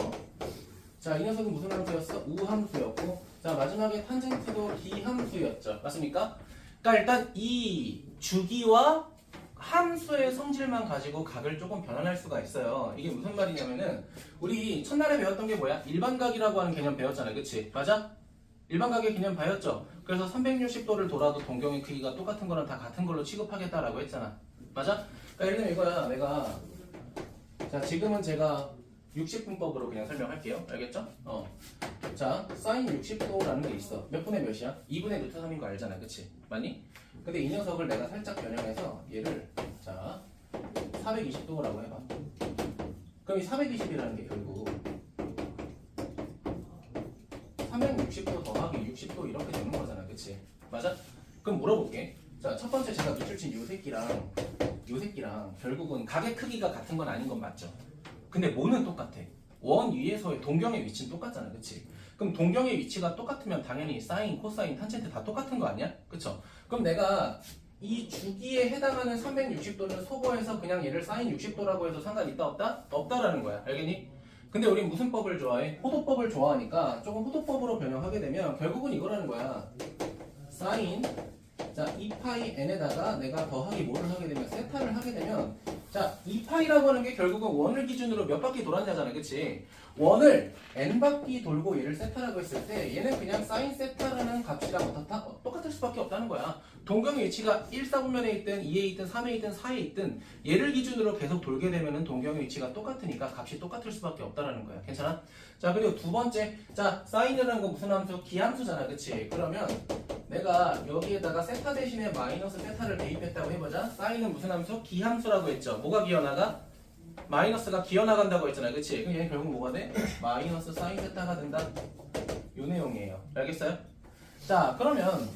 자, 이 녀석은 무슨 함수였어? 우함수였고. 자, 마지막에 탄젠트도 비함수였죠. 맞습니까? 그러니까 일단 이 주기와 함수의 성질만 가지고 각을 조금 변환할 수가 있어요. 이게 무슨 말이냐면은 우리 첫날에 배웠던 게 뭐야? 일반각이라고 하는 개념 배웠잖아요. 그치? 맞아? 일반각의 개념 배웠죠? 그래서 360도를 돌아도 동경의 크기가 똑같은 거는 다 같은 걸로 취급하겠다라고 했잖아. 맞아? 그러니까 예를 들면 이거야. 내가 자, 지금은 제가 60분법으로 그냥 설명할게요. 알겠죠? 자, sin 60도라는 게 있어. 몇 분의 몇이야? 2분의 루트 3인 거 알잖아. 그치? 맞니? 근데 이 녀석을 내가 살짝 변형해서 얘를 자 420도라고 해봐. 그럼 이 420이라는 게 결국 360도 더하기 60도 이렇게 되는 거잖아. 그치? 맞아? 그럼 물어볼게. 자, 첫 번째 제가 밑줄 친 요 새끼랑 결국은 각의 크기가 같은 건 아닌 건 맞죠? 근데 뭐는 똑같아? 원 위에서의 동경의 위치는 똑같잖아. 그치? 그럼 동경의 위치가 똑같으면 당연히 사인, 코사인, 탄젠트 다 똑같은 거 아니야? 그쵸? 그럼 내가 이 주기에 해당하는 360도를 소거해서 그냥 얘를 사인 60도라고 해서 상관 있다 없다? 없다라는 거야. 알겠니? 근데 우린 무슨 법을 좋아해? 호도법을 좋아하니까 조금 호도법으로 변형하게 되면 결국은 이거라는 거야. 사인 자 2파이 n에다가 내가 더하기 뭐를 하게 되면 세타를 하게 되면 자 2파이라고 하는 게 결국은 원을 기준으로 몇 바퀴 돌았냐잖아. 그치? 원을 n바퀴 돌고 얘를 세타라고 했을 때 얘는 그냥 사인 세타라는 값이랑 어떻다? 똑같을 수밖에 없다는 거야. 동경의 위치가 1, 4분면에 있든 2에 있든 3에 있든 4에 있든 얘를 기준으로 계속 돌게 되면은 동경의 위치가 똑같으니까 값이 똑같을 수밖에 없다는 거야. 괜찮아? 자, 그리고 두 번째 자 사인이라는 건 무슨 함수? 기함수잖아. 그치? 그러면 내가 여기에다가 세타 대신에 마이너스 세타를 대입했다고 해보자. 사인은 무슨 함수? 기함수라고 했죠. 뭐가 기어나가? 마이너스가 기어나간다고 했잖아요. 그치? 그럼 얘는 결국 뭐가 돼? 마이너스 사인 세타가 된다. 요 내용이에요. 알겠어요? 자, 그러면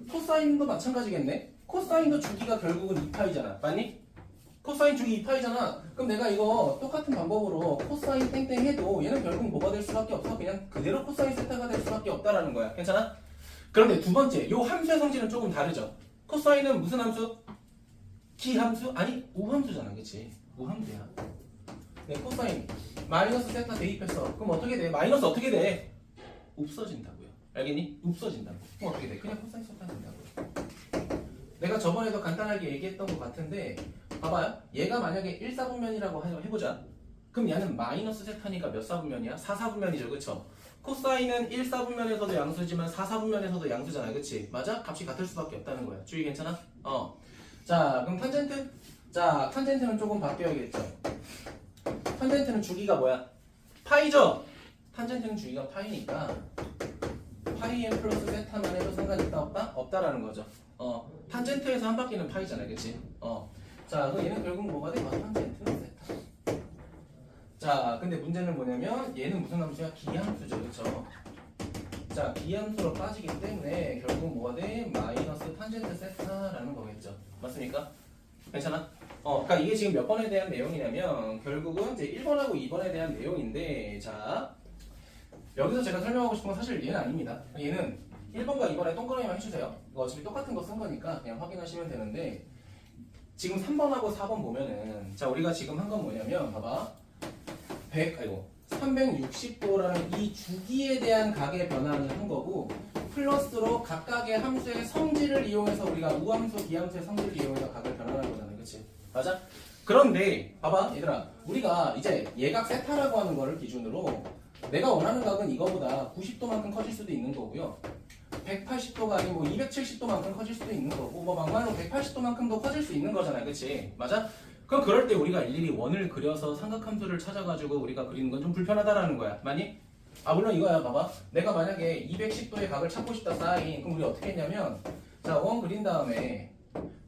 코사인도 마찬가지겠네? 코사인도 주기가 결국은 2파이잖아. 맞니? 코사인 주기 2파이잖아. 그럼 내가 이거 똑같은 방법으로 코사인 땡땡 해도 얘는 결국 뭐가 될 수밖에 없어. 그냥 그대로 코사인 세타가 될 수밖에 없다라는 거야. 괜찮아? 그런데 두 번째, 요 함수의 성질은 조금 다르죠. 코사인은 무슨 함수? 기함수? 아니, 우함수잖아. 그치? 우함수야. 네, 코사인 마이너스 세타 대입했어. 그럼 어떻게 돼? 마이너스 어떻게 돼? 없어진다고요. 알겠니? 없어진다고. 그럼 어떻게 돼? 그냥 코사인 세타 된다고요. 내가 저번에도 간단하게 얘기했던 것 같은데 봐봐요. 얘가 만약에 1, 4분면이라고 해보자. 그럼 얘는 마이너스 세타니까 몇 사분면이야? 4, 4분면이죠. 그쵸? 코사인은 1, 4분면에서도 양수지만 4, 4분면에서도 양수잖아. 그치? 맞아? 값이 같을 수밖에 없다는 거야. 주의 괜찮아? 자, 그럼 탄젠트? 자, 탄젠트는 조금 바뀌어야겠죠. 탄젠트는 주기가 뭐야? 파이죠? 탄젠트는 주기가 파이니까 파이 n 플러스 세타만 해도 상관 있다 없다? 없다라는 거죠. 탄젠트에서 한 바퀴는 파이잖아. 그치? 자, 그럼 얘는 결국 뭐가 돼? 탄젠트는 세타. 자, 근데 문제는 뭐냐면 얘는 무슨 함수야? 기함수죠. 그쵸? 자, 기함수로 빠지기 때문에 결국 뭐가 돼? 마이너스 탄젠트 세타라는 거겠죠. 맞습니까? 괜찮아? 그러니까 이게 지금 몇 번에 대한 내용이냐면 결국은 이제 1번하고 2번에 대한 내용인데 자 여기서 제가 설명하고 싶은 건 사실 얘는 아닙니다. 얘는 1번과 2번에 동그라미만 해주세요. 이거 어차피 똑같은 거 쓴 거니까 그냥 확인하시면 되는데 지금 3번하고 4번 보면은 자 우리가 지금 한 건 뭐냐면 봐봐 360도라는 이 주기에 대한 각의 변화를 한 거고 플러스로 각각의 함수의 성질을 이용해서 우리가 우함수, 기함수의 성질을 이용해서 각을 변환한 거잖아. 그치? 맞아? 그런데 봐봐 얘들아 우리가 이제 예각 세타라고 하는 거를 기준으로 내가 원하는 각은 이거보다 90도만큼 커질 수도 있는 거고요 180도가 아니고 270도만큼 커질 수도 있는 거고 뭐 막말로 180도만큼도 커질 수 있는 거잖아. 그치? 맞아? 그럼 그럴 때 우리가 일일이 원을 그려서 삼각함수를 찾아가지고 우리가 그리는 건 좀 불편하다라는 거야. 맞니? 물론 이거야. 봐봐 내가 만약에 210도의 각을 찾고 싶다 사인 그럼 우리 어떻게 했냐면 자 원 그린 다음에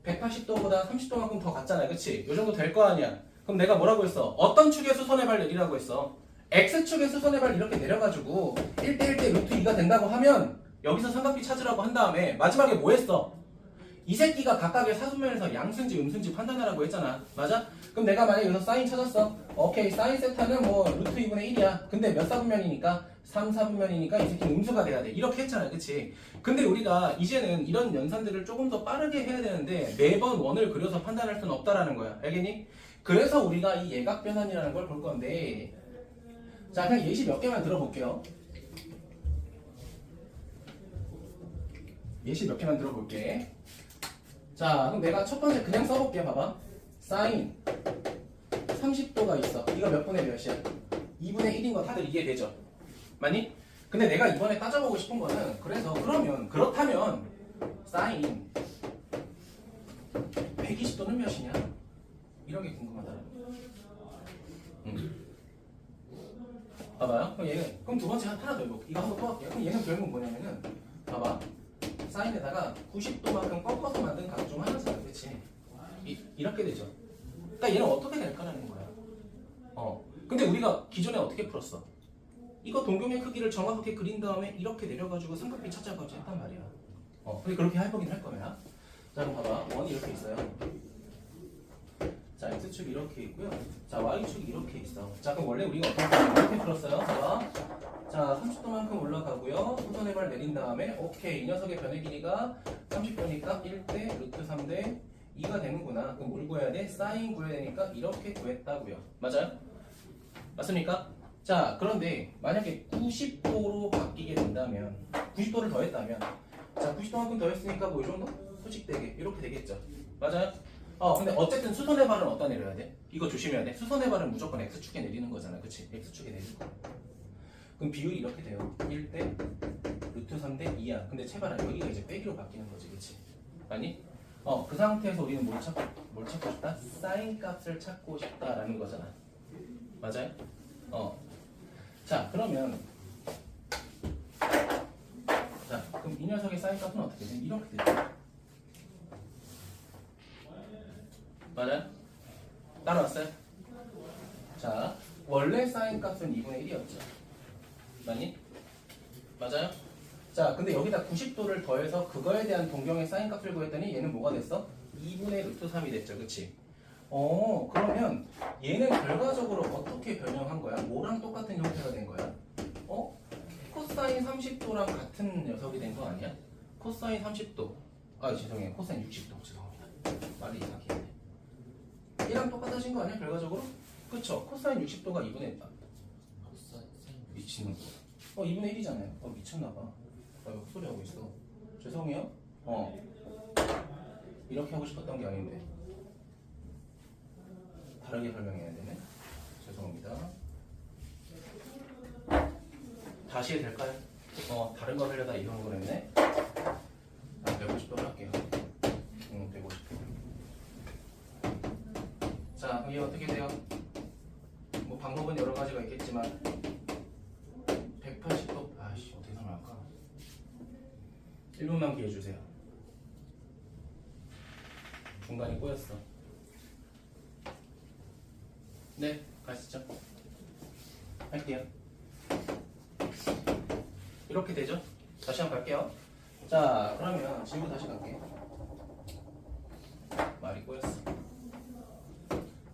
180도보다 30도만큼 더 갔잖아. 그치? 요 정도 될 거 아니야. 그럼 내가 뭐라고 했어? 어떤 축의 수선의 발 내리라고 했어? X축의 수선의 발 이렇게 내려가지고 1대 1대 루트 2가 된다고 하면 여기서 삼각비 찾으라고 한 다음에 마지막에 뭐 했어? 이 새끼가 각각의 사분면에서 양수인지 음수인지 판단하라고 했잖아. 맞아? 그럼 내가 만약에 여기서 사인 찾았어. 오케이, 사인 세타는 뭐 루트 2분의 1이야. 근데 몇 사분면이니까? 3 사분면이니까 이 새끼는 음수가 돼야 돼. 이렇게 했잖아. 그치? 근데 우리가 이제는 이런 연산들을 조금 더 빠르게 해야 되는데 매번 원을 그려서 판단할 수는 없다라는 거야. 알겠니? 그래서 우리가 이 예각 변환이라는 걸 볼 건데, 자, 그냥 예시 몇 개만 들어볼게요. 예시 몇 개만 들어볼게. 자, 그럼 내가 첫 번째 그냥 써볼게. 봐봐. 사인 30도가 있어. 이거 몇 분의 몇이야? 2분의 1인 거 다들 이해되죠? 맞니? 근데 내가 이번에 따져보고 싶은 거는, 그렇다면 사인 120도는 몇이냐? 이런 게 궁금하다. 봐봐요. 그럼 두 번째 하나 더 해볼게. 이거 한번 또 할게요. 그럼 얘는 결국 뭐냐면은, 봐봐. 사인에다가 90도만큼 꺾어서 만든 각 중 하나잖아. 그치? 이렇게 되죠. 그러니까 얘는 어떻게 될까라는 거야. 근데 우리가 기존에 어떻게 풀었어? 이거 동경의 크기를 정확하게 그린 다음에 이렇게 내려가지고 삼각비 찾아가지고 했단 말이야. 근데 그렇게 해보긴 할 거야. 자, 그럼 봐봐. 원이 이렇게 있어요. 자, x축이 이렇게 있고요. 자, y축이 이렇게 있어. 자, 그럼 원래 우리가 이렇게 풀었어요. 봐봐. 자, 30도만큼 올라가고요. 수선의 발 내린 다음에 오케이. 이 녀석의 변의 길이가 30도니까 1대 루트 3대 2가 되는구나. 그럼 뭘 구해야 돼? 사인 구해야 되니까 이렇게 구했다고요. 맞아요? 맞습니까? 자, 그런데 만약에 90도로 바뀌게 된다면, 90도를 더했다면, 자, 90도만큼 더했으니까 뭐 이 정도? 소직되게 이렇게 되겠죠. 맞아요? 근데 어쨌든 수선의 발은 어디다 내려야 돼? 이거 조심해야 돼. 수선의 발은 무조건 x축에 내리는 거잖아. 그치? x축에 내리는 거. 그럼 비율이 이렇게 돼요. 1대 루트 3대 2야. 근데 체발은 여기가 이제 빼기로 바뀌는 거지. 그치? 아니? 그 상태에서 우리는 뭘 찾고 싶다? 사인 값을 찾고 싶다라는 거잖아. 맞아요? 자, 그러면 자, 그럼 이 녀석의 사인 값은 어떻게 돼? 이렇게 되죠. 맞아요? 따라왔어요? 자, 원래 사인 값은 2분의 1이었죠. 맞니? 맞아요? 자, 근데 여기다 90도를 더해서 그거에 대한 동경의 사인 값을 구했더니 얘는 뭐가 됐어? 2분의 루트 3이 됐죠. 그치? 그러면 얘는 결과적으로 어떻게 변형한 거야? 뭐랑 똑같은 형태가 된 거야? 코사인 30도랑 같은 녀석이 된 거 아니야? 코사인 30도. 죄송해요. 코사인 60도. 죄송합니다. 말이 이상하게. 얘랑 똑같아진 거 아니야? 결과적으로? 그쵸? 코사인 60도가 2분의 미치는 거. 2분의 1이잖아요. 미쳤나봐. 나 왜 헛소리 하고 있어? 죄송해요. 이렇게 하고 싶었던 게 아닌데. 다르게 설명해야 되네. 죄송합니다. 다시 해도 될까요? 다른 거 하려다 이런 걸 했네. 150도 할게요. 150도. 자, 그럼 이게 어떻게 돼요? 뭐 방법은 여러 가지가 있겠지만 180도. 어떻게 설명할까? 1분만 기회 주세요. 중간이 꼬였어. 네, 가시죠. 할게요. 이렇게 되죠? 다시 한번 갈게요. 자, 그러면 지금 다시 갈게요. 말이 꼬였어.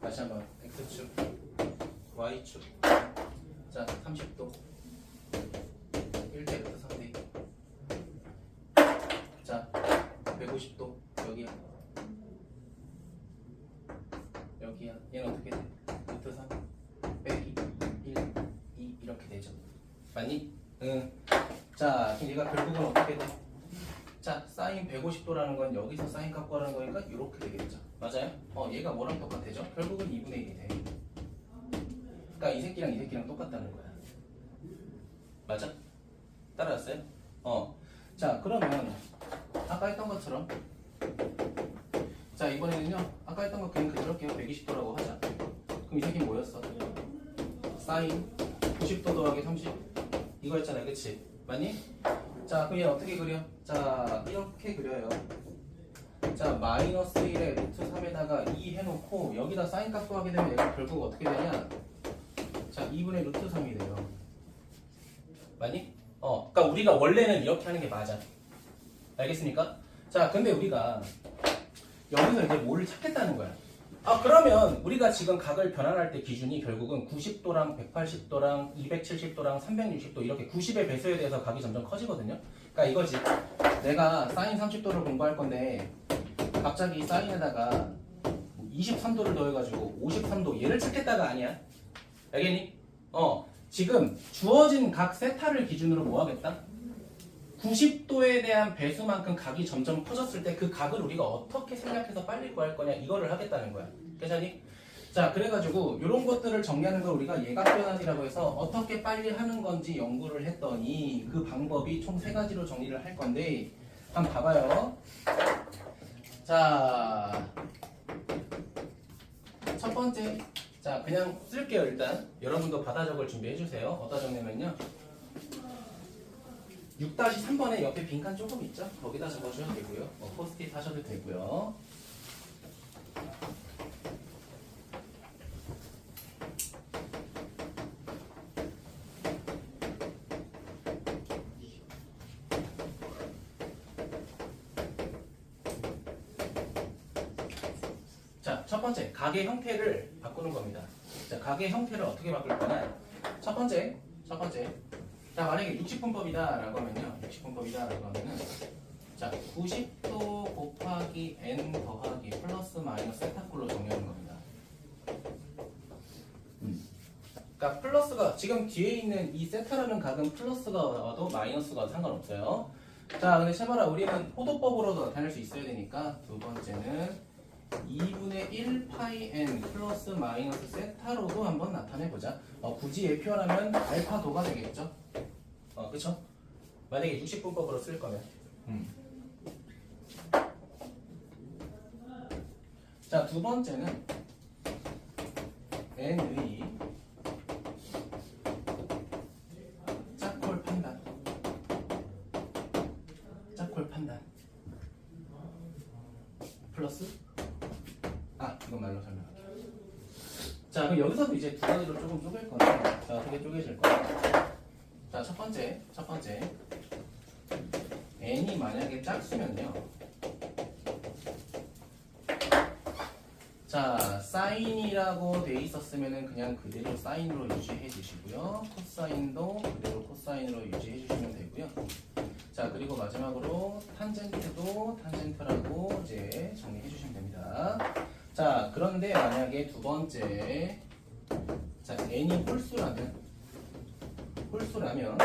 다시 한번 x축, y축. 자, 30도. 1대 루트 3대. 자, 150도. 여기야. 여기야. 얘는 어떻게 돼? 루트 3 빼기 1, 2 이렇게 되죠. 맞니? 응. 자, 그럼 얘가 결국은 어떻게 돼? 자, 사인 150도라는 건 여기서 사인 값 구하는 거니까 이렇게 되겠죠. 맞아요? 얘가 뭐랑 똑같아져? 결국은 2분의 1이 돼. 그러니까 이 새끼랑 똑같다는 거야. 맞아? 따라왔어요? 자, 그러면 아까 했던 것처럼 자, 이번에는요. 아까 했던 거 그냥 그대로 할게요. 120도라고 하자. 그럼 이 새끼는 뭐였어? 사인 90도 더하기 30 이거였잖아요. 그치? 맞니? 자, 그럼 얘 어떻게 그려? 자, 이렇게 그려요. 자, 마이너스 1에 루트 3에다가 2 해놓고 여기다 사인 값 구하게 되면 얘가 결국 어떻게 되냐? 자, 2분의 루트 3이 돼요. 맞니? 그러니까 우리가 원래는 이렇게 하는 게 맞아. 알겠습니까? 자, 근데 우리가 여기서 이제 뭐를 찾겠다는 거야. 그러면 우리가 지금 각을 변환할 때 기준이 결국은 90도랑 180도랑 270도랑 360도 이렇게 90의 배수에 대해서 각이 점점 커지거든요. 그러니까 이거지. 내가 사인 30도를 공부할 건데 갑자기 사인에다가 23도를 더해가지고 53도 얘를 찾겠다가 아니야. 알겠니? 지금 주어진 각 세타를 기준으로 뭐 하겠다? 90도에 대한 배수만큼 각이 점점 커졌을 때 그 각을 우리가 어떻게 생각해서 빨리 구할 거냐 이거를 하겠다는 거야. 괜찮니? 자, 그래가지고 이런 것들을 정리하는 걸 우리가 예각변환이라고 해서 어떻게 빨리 하는 건지 연구를 했더니 그 방법이 총 3가지로 정리를 할 건데 한번 봐봐요. 자, 첫 번째, 자 그냥 쓸게요. 일단 여러분도 받아 적을 준비해 주세요. 어디다 적냐면요 6-3번에 옆에 빈칸 조금 있죠? 거기다 적어주셔도 되고요. 포스트잇 하셔도 되고요. 자, 첫 번째, 각의 형태를 바꾸는 겁니다. 자, 각의 형태를 어떻게 바꿀 거냐? 첫 번째. 자, 만약에 60분법이다 라고 하면요. 60분법이다 라고 하면은 자, 90도 곱하기 n 더하기 플러스 마이너스 세타꼴로 정리하는 겁니다. 그러니까 플러스가 지금 뒤에 있는 이 세타라는 각은 플러스가 와도 마이너스가 와도 상관없어요. 자, 근데 해봐라. 우리는 호도법으로도 나타낼 수 있어야 되니까 두 번째는 2분의 1 파이 n 플러스 마이너스 세타로도 한번 나타내보자. 굳이 얘 표현하면 알파도가 되겠죠? 그쵸? 만약에 60분법으로 쓸 거면. 자, 두 번째는 n의 짝콜 판단 플러스 이건 말로 설명할게요. 자, 그럼 여기서도 이제 2가지로 조금 쪼갤 건데, 자, 어떻게 쪼개질 거야? 자, 첫 번째, n이 만약에 짝수면요. 자, 사인이라고 돼 있었으면은 그냥 그대로 사인으로 유지해 주시고요. 코사인도 그대로 코사인으로 유지해 주시면 되고요. 자, 그리고 마지막으로 탄젠트도 탄젠트라고 이제 정리해 주시면 됩니다. 자, 그런데 만약에 두 번째, 자, n이 홀수라면,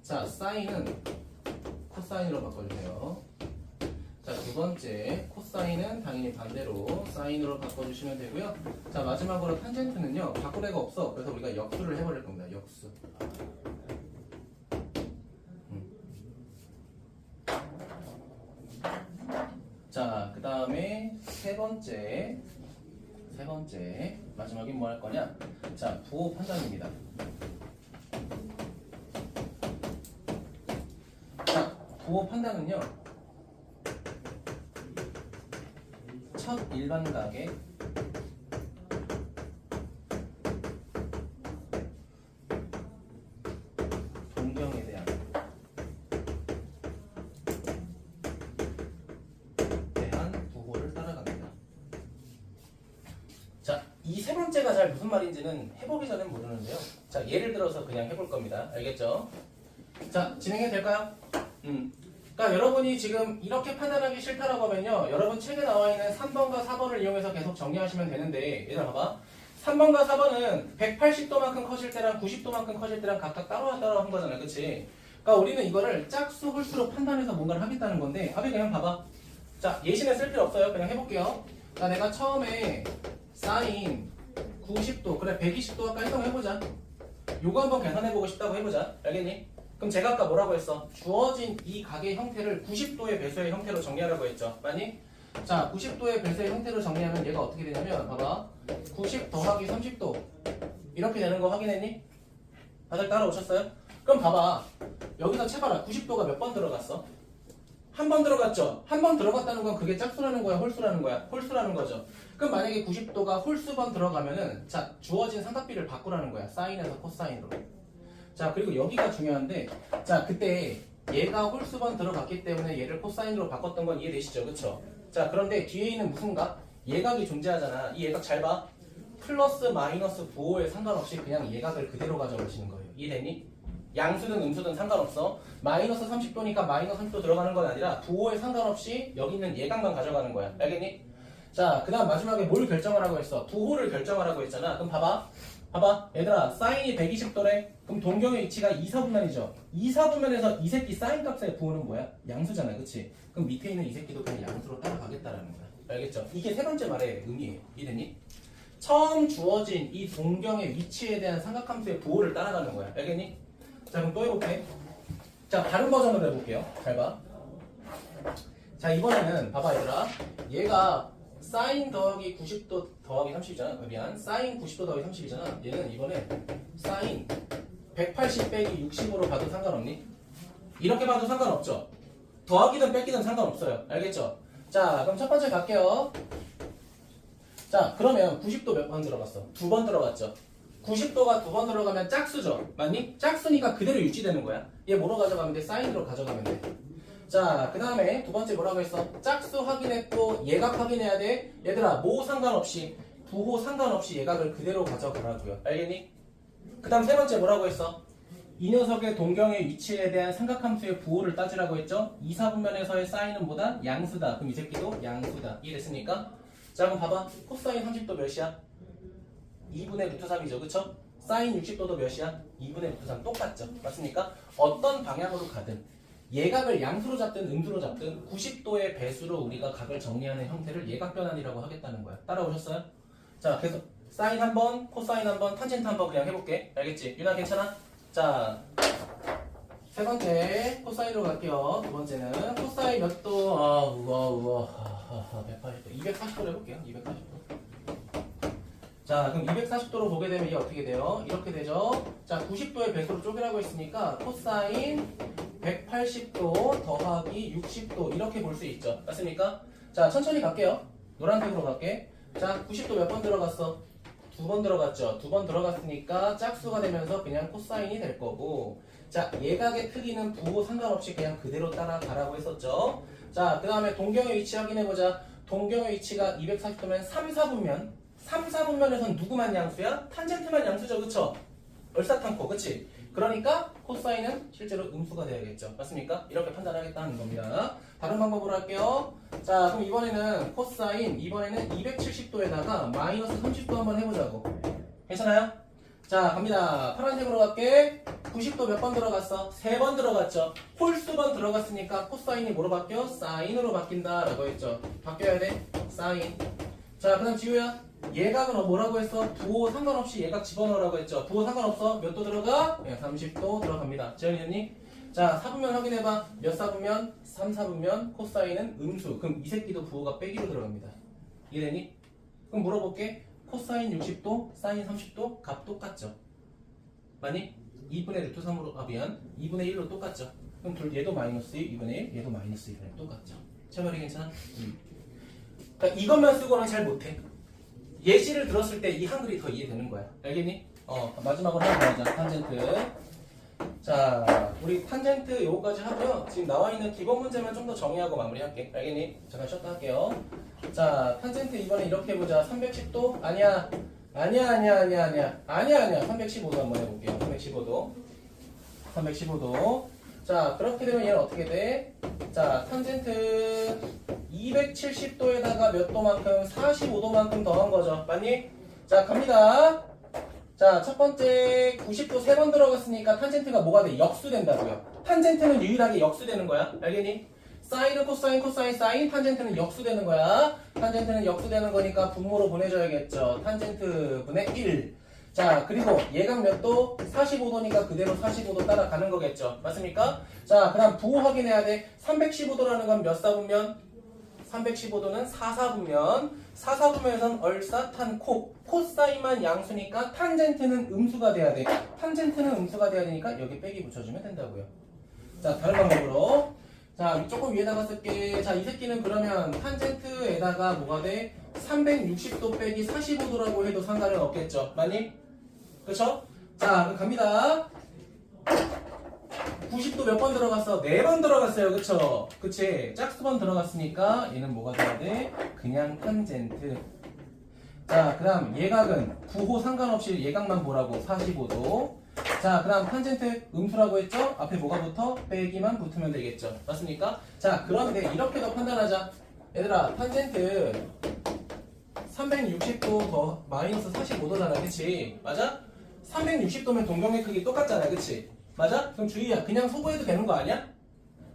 자, 사인은 코사인으로 바꿔주세요. 자, 두 번째, 코사인은 당연히 반대로 사인으로 바꿔주시면 되고요. 자, 마지막으로 탄젠트는요, 바꿀 애가 없어. 그래서 우리가 역수를 해버릴 겁니다. 역수. 자, 그 다음에 세 번째 마지막에 뭐 할 거냐? 자, 부호 판단입니다. 자, 부호 판단은요, 첫 일반각의 동경에 대한 부호를 따라갑니다. 자, 이 세 번째가 잘 무슨 말인지는 해보기 전엔 모르는데요. 자, 예를 들어서 그냥 해볼 겁니다. 알겠죠? 자, 진행해도 될까요? 그러니까 여러분이 지금 이렇게 판단하기 싫다라고 하면요, 여러분 책에 나와 있는 3번과 4번을 이용해서 계속 정리하시면 되는데, 얘들아 봐봐. 3번과 4번은 180도만큼 커질 때랑 90도만큼 커질 때랑 각각 따로 한 거잖아요. 그치? 그러니까 우리는 이거를 짝수, 홀수로 판단해서 뭔가를 하겠다는 건데, 합의 그냥 봐봐. 자, 예시는 쓸 필요 없어요. 그냥 해볼게요. 자, 내가 처음에 사인 90도, 그래 120도 아까 해보자. 요거 한번 계산해보고 싶다고 해보자. 알겠니? 그럼 제가 아까 뭐라고 했어? 주어진 이 각의 형태를 90도의 배수의 형태로 정리하라고 했죠. 맞니? 자, 90도의 배수의 형태로 정리하면 얘가 어떻게 되냐면, 봐봐. 90 더하기 30도 이렇게 되는 거 확인했니? 다들 따라오셨어요? 그럼 봐봐. 여기서 채봐라. 90도가 몇 번 들어갔어? 한 번 들어갔죠? 한 번 들어갔다는 건 그게 짝수라는 거야? 홀수라는 거야? 홀수라는 거죠. 그럼 만약에 90도가 홀수번 들어가면은, 자, 주어진 삼각비를 바꾸라는 거야. 사인에서 코사인으로. 자, 그리고 여기가 중요한데, 자, 그때 얘가 홀수번 들어갔기 때문에 얘를 코사인으로 바꿨던 건 이해되시죠? 그쵸? 자, 그런데 뒤에 있는 무슨 각? 예각이 존재하잖아. 이 예각 잘 봐. 플러스 마이너스 부호에 상관없이 그냥 예각을 그대로 가져가시는 거예요. 이해되니? 양수든 음수든 상관없어. 마이너스 30도니까 마이너스 30도 들어가는 건 아니라 부호에 상관없이 여기 있는 예각만 가져가는 거야. 알겠니? 자, 그 다음 마지막에 뭘 결정하라고 했어? 부호를 결정하라고 했잖아. 그럼 봐봐. 봐봐. 얘들아, 사인이 120도래. 그럼 동경의 위치가 2, 4분면이죠. 2, 4분면에서 이 새끼 사인 값의 부호는 뭐야? 양수잖아. 그치? 그럼 밑에 있는 이 새끼도 그냥 양수로 따라가겠다라는 거야. 알겠죠? 이게 세 번째 말의 의미예요. 이해됐니? 처음 주어진 이 동경의 위치에 대한 삼각함수의 부호를 따라가는 거야. 알겠니? 자, 그럼 또 해볼게. 자, 다른 버전으로 해볼게요. 잘 봐. 자, 이번에는 봐봐 얘들아. 얘가 사인 더하기 90도 더하기 30이잖아. 미안. 사인 90도 더하기 30이잖아. 얘는 이번에 사인 180 빼기 60으로 봐도 상관없니? 이렇게 봐도 상관없죠? 더하기든 빼기든 상관없어요. 알겠죠? 자, 그럼 첫 번째 갈게요. 자, 그러면 90도 몇 번 들어갔어? 2번 들어갔죠? 90도가 2번 들어가면 짝수죠? 맞니? 짝수니까 그대로 유지되는 거야. 얘 뭐로 가져가면 돼? 사인으로 가져가면 돼. 자, 그 다음에 두 번째 뭐라고 했어? 짝수 확인했고 예각 확인해야 돼. 얘들아, 뭐 상관없이 부호 상관없이 예각을 그대로 가져가라고요. 알겠니? 그 다음 세 번째 뭐라고 했어? 이 녀석의 동경의 위치에 대한 삼각함수의 부호를 따지라고 했죠? 2, 4분면에서의 사인은 뭐다? 양수다. 그럼 이 새끼도 양수다. 이해됐습니까? 자, 그럼 봐봐. 코사인 30도 몇이야? 2분의 루트 3이죠. 그쵸? 사인 60도도 몇이야? 2분의 루트 3 똑같죠? 맞습니까? 어떤 방향으로 가든 예각을 양수로 잡든 음수로 잡든 90도의 배수로 우리가 각을 정리하는 형태를 예각변환이라고 하겠다는 거야. 따라오셨어요? 자, 계속 사인 한 번, 코사인 한 번, 탄젠트 한 번 그냥 해볼게. 알겠지? 유나 괜찮아? 자, 세 번째 코사인으로 갈게요. 두 번째는 코사인 몇 도? 우와 180도 240도로 해볼게요. 240도. 자, 그럼 240도로 보게 되면 이게 어떻게 돼요? 이렇게 되죠. 자, 90도의 배수로 쪼개라고 했으니까 코사인 180도 더하기 60도 이렇게 볼 수 있죠. 맞습니까? 자, 천천히 갈게요. 노란색으로 갈게. 자, 90도 몇 번 들어갔어? 2번 들어갔죠. 2번 들어갔으니까 짝수가 되면서 그냥 코사인이 될 거고, 자, 예각의 크기는 부호 상관없이 그냥 그대로 따라가라고 했었죠. 자, 그 다음에 동경의 위치 확인해보자. 동경의 위치가 240도면 3, 4분면 3, 4분면에선 누구만 양수야? 탄젠트만 양수죠. 그쵸? 얼사탄코. 그치? 그러니까 코사인은 실제로 음수가 돼야겠죠. 맞습니까? 이렇게 판단하겠다는 겁니다. 다른 방법으로 할게요. 자, 그럼 이번에는 코사인, 이번에는 270도에다가 마이너스 30도 한번 해보자고. 괜찮아요? 자, 갑니다. 파란색으로 갈게. 90도 몇 번 들어갔어? 3번 들어갔죠. 홀수번 들어갔으니까 코사인이 뭐로 바뀌어? 사인으로 바뀐다 라고 했죠. 바뀌어야 돼. 사인. 자, 그 다음 지우야. 예각은 뭐라고 했어? 부호 상관없이 예각 집어넣으라고 했죠. 부호 상관없어? 몇 도 들어가? 네, 30도 들어갑니다. 재현이니? 자, 4분면 확인해봐. 몇 4분면? 3, 4분면 코사인은 음수. 그럼 이 새끼도 부호가 빼기로 들어갑니다. 이해되니? 그럼 물어볼게. 코사인 60도, 사인 30도 값 똑같죠? 맞니? 2분의 루트 3으로, 미안. 2분의 1로 똑같죠? 그럼 얘도 마이너스 2, 2분의 1, 얘도 마이너스 2분의 1 똑같죠? 제 말이 괜찮아? 그러니까 이것만 쓰고는 잘 못해. 예시를 들었을 때 이 한글이 더 이해되는 거야. 알겠니? 마지막으로 하나 더 하자. 탄젠트. 자, 우리 탄젠트 요거까지 하고요. 지금 나와 있는 기본 문제만 좀 더 정리하고 마무리할게. 알겠니? 잠깐 쉬었다 할게요. 자, 탄젠트 이번에 이렇게 해보자. 310도? 아니야. 315도 한번 해볼게요. 315도. 자, 그렇게 되면 얘는 어떻게 돼? 자, 탄젠트 270도에다가 몇 도만큼? 45도만큼 더한 거죠. 맞니? 자, 갑니다. 자, 첫 번째 90도 3번 들어갔으니까 탄젠트가 뭐가 돼? 역수된다고요. 탄젠트는 유일하게 역수되는 거야. 알겠니? 사인은 코사인, 사인, 탄젠트는 역수되는 거야. 탄젠트는 역수되는 거니까 분모로 보내줘야겠죠. 탄젠트 분의 1. 자, 그리고 예각 몇 도? 45도니까 그대로 45도 따라가는 거겠죠. 맞습니까? 자, 그 다음 부호 확인해야 돼. 315도라는 건 몇 사분면? 315도는 4사분면. 4사분면에선 얼사탄코. 코사인만 양수니까 탄젠트는 음수가 돼야 돼. 탄젠트는 음수가 돼야 되니까 여기 빼기 붙여주면 된다고요. 자, 다른 방법으로. 자, 조금 위에다가 쓸게. 자, 이 새끼는 그러면 탄젠트에다가 뭐가 돼? 360도 빼기 45도라고 해도 상관은 없겠죠. 맞니? 그쵸? 자, 그럼 갑니다. 90도 몇 번 들어갔어? 4번 들어갔어요. 그쵸? 그치? 짝수번 들어갔으니까 얘는 뭐가 돼야 돼? 그냥 탄젠트. 자, 그 다음 예각은 부호 상관없이 예각만 보라고 45도. 자, 그 다음 탄젠트 음수라고 했죠? 앞에 뭐가 붙어? 빼기만 붙으면 되겠죠. 맞습니까? 자, 그런데 이렇게 더 판단하자. 얘들아, 탄젠트 360도 더 마이너스 45도잖아. 그치? 맞아? 360도면 동경의 크기 똑같잖아. 그치? 맞아? 그럼 주희야, 그냥 소거해도 되는 거 아니야?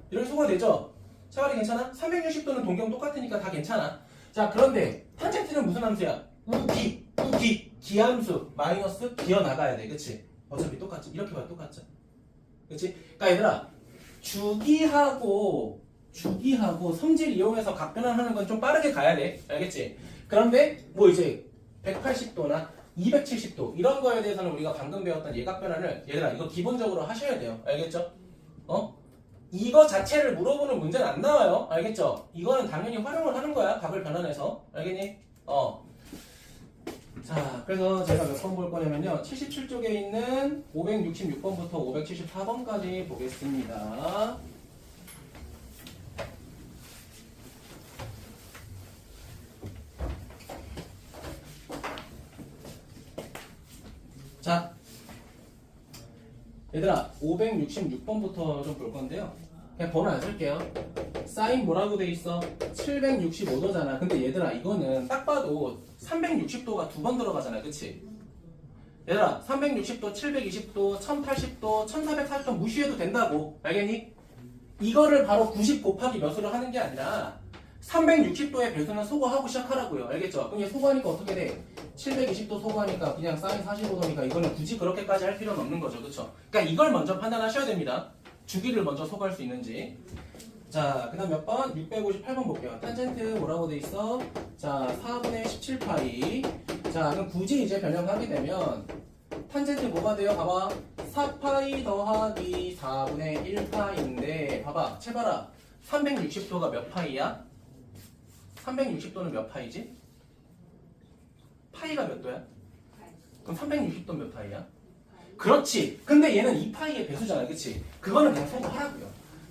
이렇게 소거가 되죠? 차라리 괜찮아? 360도는 동경 똑같으니까 다 괜찮아. 자, 그런데 탄젠트는 무슨 함수야? 우기, 기함수, 마이너스 기어 나가야 돼. 그치? 어차피 똑같지. 이렇게 봐도 똑같죠. 그치? 그러니까 얘들아, 주기하고 성질 이용해서 각변환하는 건 좀 빠르게 가야 돼. 알겠지? 그런데 뭐 이제 180도나 270도 이런 거에 대해서는 우리가 방금 배웠던 예각변환을 얘들아 이거 기본적으로 하셔야 돼요. 알겠죠? 이거 자체를 물어보는 문제는 안 나와요. 알겠죠? 이거는 당연히 활용을 하는 거야. 각을 변환해서. 알겠니? 자, 그래서 제가 몇 번 볼 거냐면요. 77쪽에 있는 566번부터 574번까지 보겠습니다. 자, 얘들아 566번부터 좀 볼 건데요. 그냥 번호 안 쓸게요. 사인 뭐라고 돼 있어? 765도잖아. 근데 얘들아 이거는 딱 봐도 360도가 두 번 들어가잖아. 그치? 얘들아 360도, 720도, 1080도, 1440도 무시해도 된다고. 알겠니? 이거를 바로 90 곱하기 몇으로 하는 게 아니라 360도의 배수는 소거하고 시작하라고요. 알겠죠? 그럼 얘 소거하니까 어떻게 돼? 720도 소거하니까 그냥 사인 45도니까 이거는 굳이 그렇게까지 할 필요는 없는 거죠. 그쵸? 그러니까 이걸 먼저 판단하셔야 됩니다. 주기를 먼저 소거할 수 있는지. 자, 그 다음 몇 번? 658번 볼게요. 탄젠트 뭐라고 돼 있어? 자, 4분의 17파이. 자, 그럼 굳이 이제 변형하게 되면 탄젠트 뭐가 돼요? 봐봐. 4파이 더하기 4분의 1파이인데 봐봐. 채봐라. 360도가 몇 파이야? 360도는 몇 파이지? 파이가 몇 도야? 그럼 360도 몇 파이야? 그렇지. 근데 얘는 2파이의 배수잖아. 그치? 그거는 그냥 소거하라고요.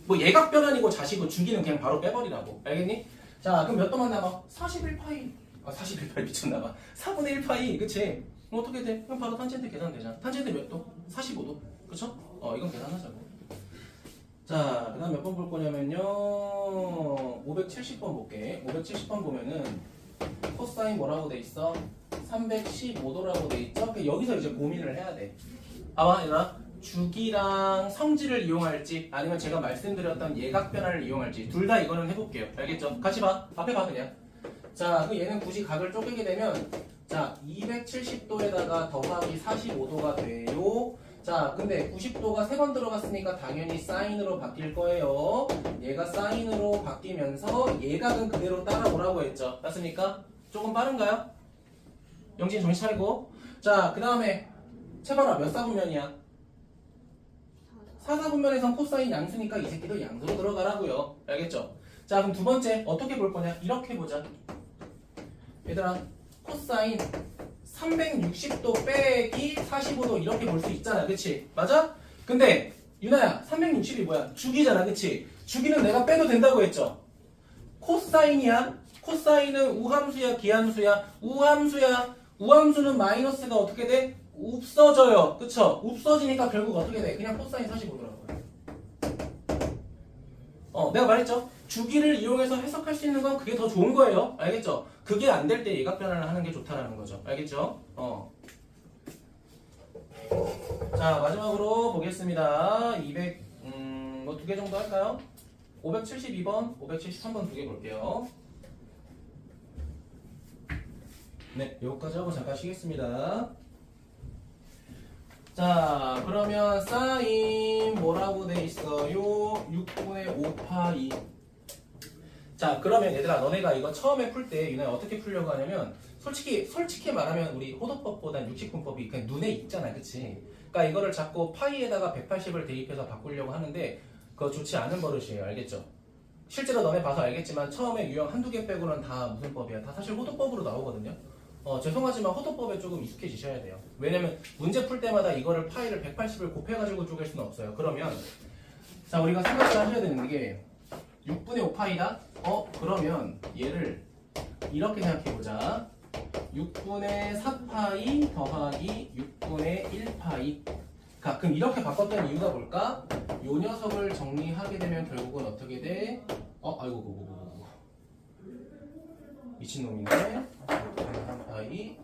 뭐 예각변환이고 자시고 주기는 그냥 바로 빼버리라고. 알겠니? 자, 그럼 몇 도만 남아? 41파이. 41파이 미쳤나봐. 4분의 1파이. 그치? 그럼 어떻게 돼? 그럼 바로 탄젠트 계산되잖아. 탄젠트 몇 도? 45도. 그쵸? 이건 계산하자고. 자, 그 다음 몇 번 볼 거냐면요. 570번 볼게. 570번 보면은 코사인 뭐라고 돼 있어? 315도라고 돼 있죠? 그러니까 여기서 이제 고민을 해야 돼. 봐봐, 얘들아. 주기랑 성질을 이용할지 아니면 제가 말씀드렸던 예각변환을 이용할지 둘 다 이거는 해볼게요. 알겠죠? 같이 봐. 앞에 봐 그냥. 자, 그 얘는 굳이 각을 쪼개게 되면 자, 270도에다가 더하기 45도가 돼요. 자, 근데 90도가 3번 들어갔으니까 당연히 사인으로 바뀔 거예요. 얘가 사인으로 바뀌면서 예각은 그대로 따라오라고 했죠. 맞습니까? 조금 빠른가요? 영진 정신 차리고. 자, 그 다음에 채봐라. 몇 사분면이야? 4사분면에선 코사인 양수니까 이 새끼도 양수로 들어가라고요. 알겠죠? 자, 그럼 두 번째 어떻게 볼 거냐? 이렇게 보자. 얘들아, 코사인 360도 빼기 45도 이렇게 볼 수 있잖아. 그치? 맞아? 근데 유나야, 360이 뭐야? 주기잖아. 그치? 주기는 내가 빼도 된다고 했죠? 코사인이야? 코사인은 우함수야? 기함수야? 우함수야. 우함수는 마이너스가 어떻게 돼? 없어져요. 그쵸? 없어지니까 결국 어떻게 돼? 그냥 코사인 45도라고요. 내가 말했죠? 주기를 이용해서 해석할 수 있는 건 그게 더 좋은 거예요. 알겠죠? 그게 안 될 때 예각변환을 하는 게 좋다라는 거죠. 알겠죠? 자, 마지막으로 보겠습니다. 뭐 두 개 정도 할까요? 572번, 573번 두 개 볼게요. 네, 여기까지 하고 잠깐 쉬겠습니다. 자, 그러면 사인 뭐라고 돼 있어요? 6분의 5파이. 자, 그러면 얘들아, 너네가 이거 처음에 풀 때 유나야 어떻게 풀려고 하냐면 솔직히 말하면 우리 호도법보단 육식분법이 그냥 눈에 익잖아. 그치? 그러니까 이거를 자꾸 파이에다가 180을 대입해서 바꾸려고 하는데 그거 좋지 않은 버릇이에요. 알겠죠? 실제로 너네 봐서 알겠지만 처음에 유형 한두 개 빼고는 다 무슨 법이야? 다 사실 호도법으로 나오거든요. 죄송하지만 호도법에 조금 익숙해지셔야 돼요. 왜냐면 문제 풀 때마다 이거를 파이를 180을 곱해가지고 쪼갤 수는 없어요. 그러면 자 우리가 생각을 하셔야 되는 게 6분의 5파이다? 그러면 얘를 이렇게 생각해보자. 6분의 4파이 더하기 6분의 1파이. 그럼 이렇게 바꿨던 이유가 뭘까? 요 녀석을 정리하게 되면 결국은 어떻게 돼? 아이고 미친놈이네. 3파이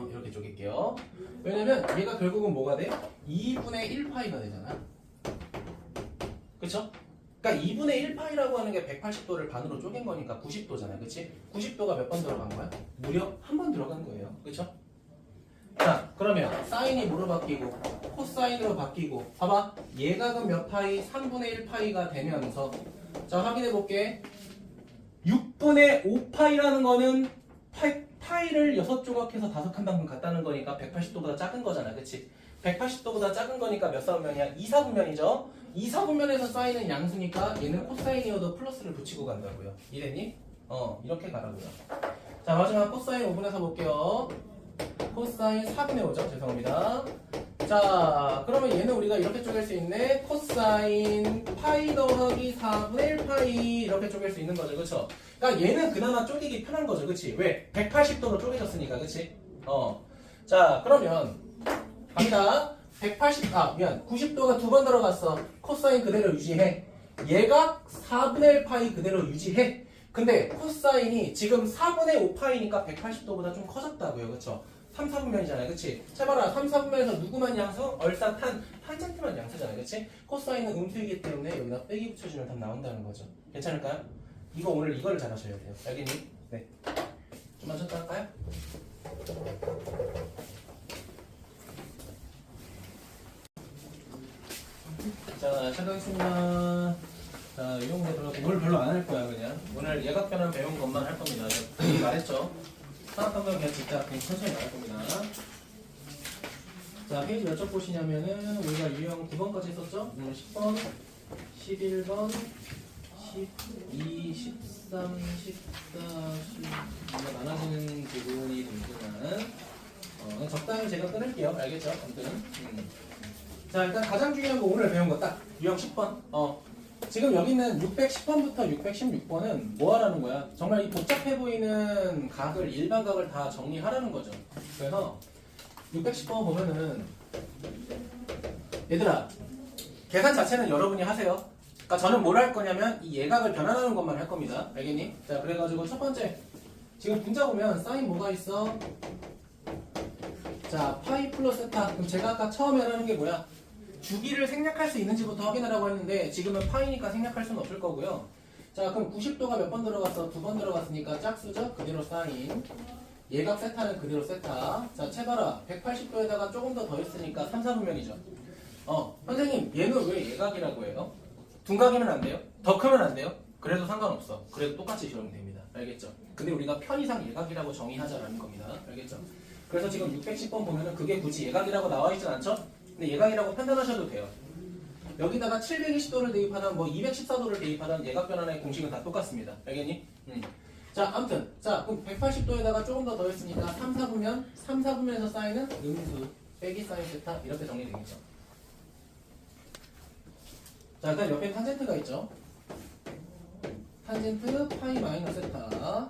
이렇게 쪼갤게요. 왜냐면 얘가 결국은 뭐가 돼? 2분의 1파이가 되잖아. 그쵸? 그러니까 2분의 1파이라고 하는 게 180도를 반으로 쪼갠 거니까 90도잖아요. 그치? 90도가 몇 번 들어간 거야? 무려 한 번 들어간 거예요. 그쵸? 자, 그러면 사인이 뭐로 바뀌고 코사인으로 바뀌고 봐봐. 얘가 그럼 몇 파이? 3분의 1파이가 되면서 자, 확인해 볼게. 6분의 5파이라는 거는 파이를 6조각해서 5칸만큼 같다는 거니까 180도보다 작은 거잖아. 그치? 180도보다 작은 거니까 몇 사분면이야? 2, 4분면이죠? 2, 4분면에서 사인은 양수니까 얘는 코사인이어도 플러스를 붙이고 간다고요. 이해됐니? 이렇게 가라고요. 자, 마지막 코사인 5분의 4 볼게요. 코사인 4분의 5죠? 죄송합니다. 자, 그러면 얘는 우리가 이렇게 쪼갤 수 있네. 코사인 파이 더하기 4분의 1파이 이렇게 쪼갤 수 있는 거죠. 그쵸? 그러니까 얘는 그나마 쪼개기 편한 거죠. 그치? 왜? 180도로 쪼개졌으니까. 그치? 자, 그러면 갑니다. 90도가 두 번 들어갔어. 코사인 그대로 유지해. 얘가 4분의 1파이 그대로 유지해. 근데 코사인이 지금 4분의 5파이니까 180도보다 좀 커졌다고요. 그쵸? 3, 4분면이잖아요. 그치? 해봐라. 3, 4분면에서 누구만 양수? 얼싸탄 탄젠트만 양수잖아요. 그치? 코사인은 음수이기 때문에 여기다 빼기 붙여주면 답 나온다는 거죠. 괜찮을까요? 오늘 이거를 잘 하셔야 돼요. 알겠니? 네. 좀만 쳤다 할까요? 자, 시작하겠습니다. 자, 이 문제 별로 안 할 거야, 그냥. 오늘 예각변환 배운 것만 할 겁니다. 이미 말했죠? 산업환경 그냥 진짜 그냥 천천히 말할 겁니다. 자, 페이지 몇 쪽 보시냐면은, 우리가 유형 9번까지 했었죠? 오늘 10번, 11번, 12, 13, 14, 10. 나눠지는 부분이 등등한. 적당히 제가 끊을게요. 알겠죠? 아무튼. 자, 일단 가장 중요한 거 오늘 배운 거 딱 유형 10번. 지금 여기 있는 610번부터 616번은 뭐 하라는 거야? 정말 이 복잡해 보이는 각을 일반 각을 다 정리하라는 거죠. 그래서 610번 보면은 얘들아 계산 자체는 여러분이 하세요. 그러니까 저는 뭘 할 거냐면 이 예각을 변환하는 것만 할 겁니다. 알겠니? 자, 그래가지고 첫 번째 지금 분자 보면 사인 뭐가 있어? 자, 파이 플러스 세타. 그럼 제가 아까 처음에 하는 게 뭐야? 주기를 생략할 수 있는지부터 확인하라고 했는데 지금은 파이니까 생략할 수는 없을 거고요. 자, 그럼 90도가 몇 번 들어갔어? 2번 들어갔으니까 짝수죠? 그대로 사인. 예각 세타는 그대로 세타. 자, 채봐라. 180도에다가 조금 더 더했으니까 3, 4분면이죠. 선생님 얘는 왜 예각이라고 해요? 둔각이면 안 돼요? 더 크면 안 돼요? 그래도 상관없어. 그래도 똑같이 지우면 됩니다. 알겠죠? 근데 우리가 편의상 예각이라고 정의하자라는 겁니다. 알겠죠? 그래서 지금 610번 보면은 그게 굳이 예각이라고 나와 있진 않죠? 근데 예각이라고 판단하셔도 돼요. 여기다가 720도를 대입하든 뭐 214도를 대입하든 예각 변환의 공식은 다 똑같습니다. 알겠니? 자, 아무튼 자, 그럼 180도에다가 조금 더 더했으니까 3, 4분면 3, 4분면에서 사인은 음수 빼기 사인 세타 이렇게 정리되겠죠. 자, 일단 옆에 탄젠트가 있죠. 탄젠트 파이 마이너스 세타.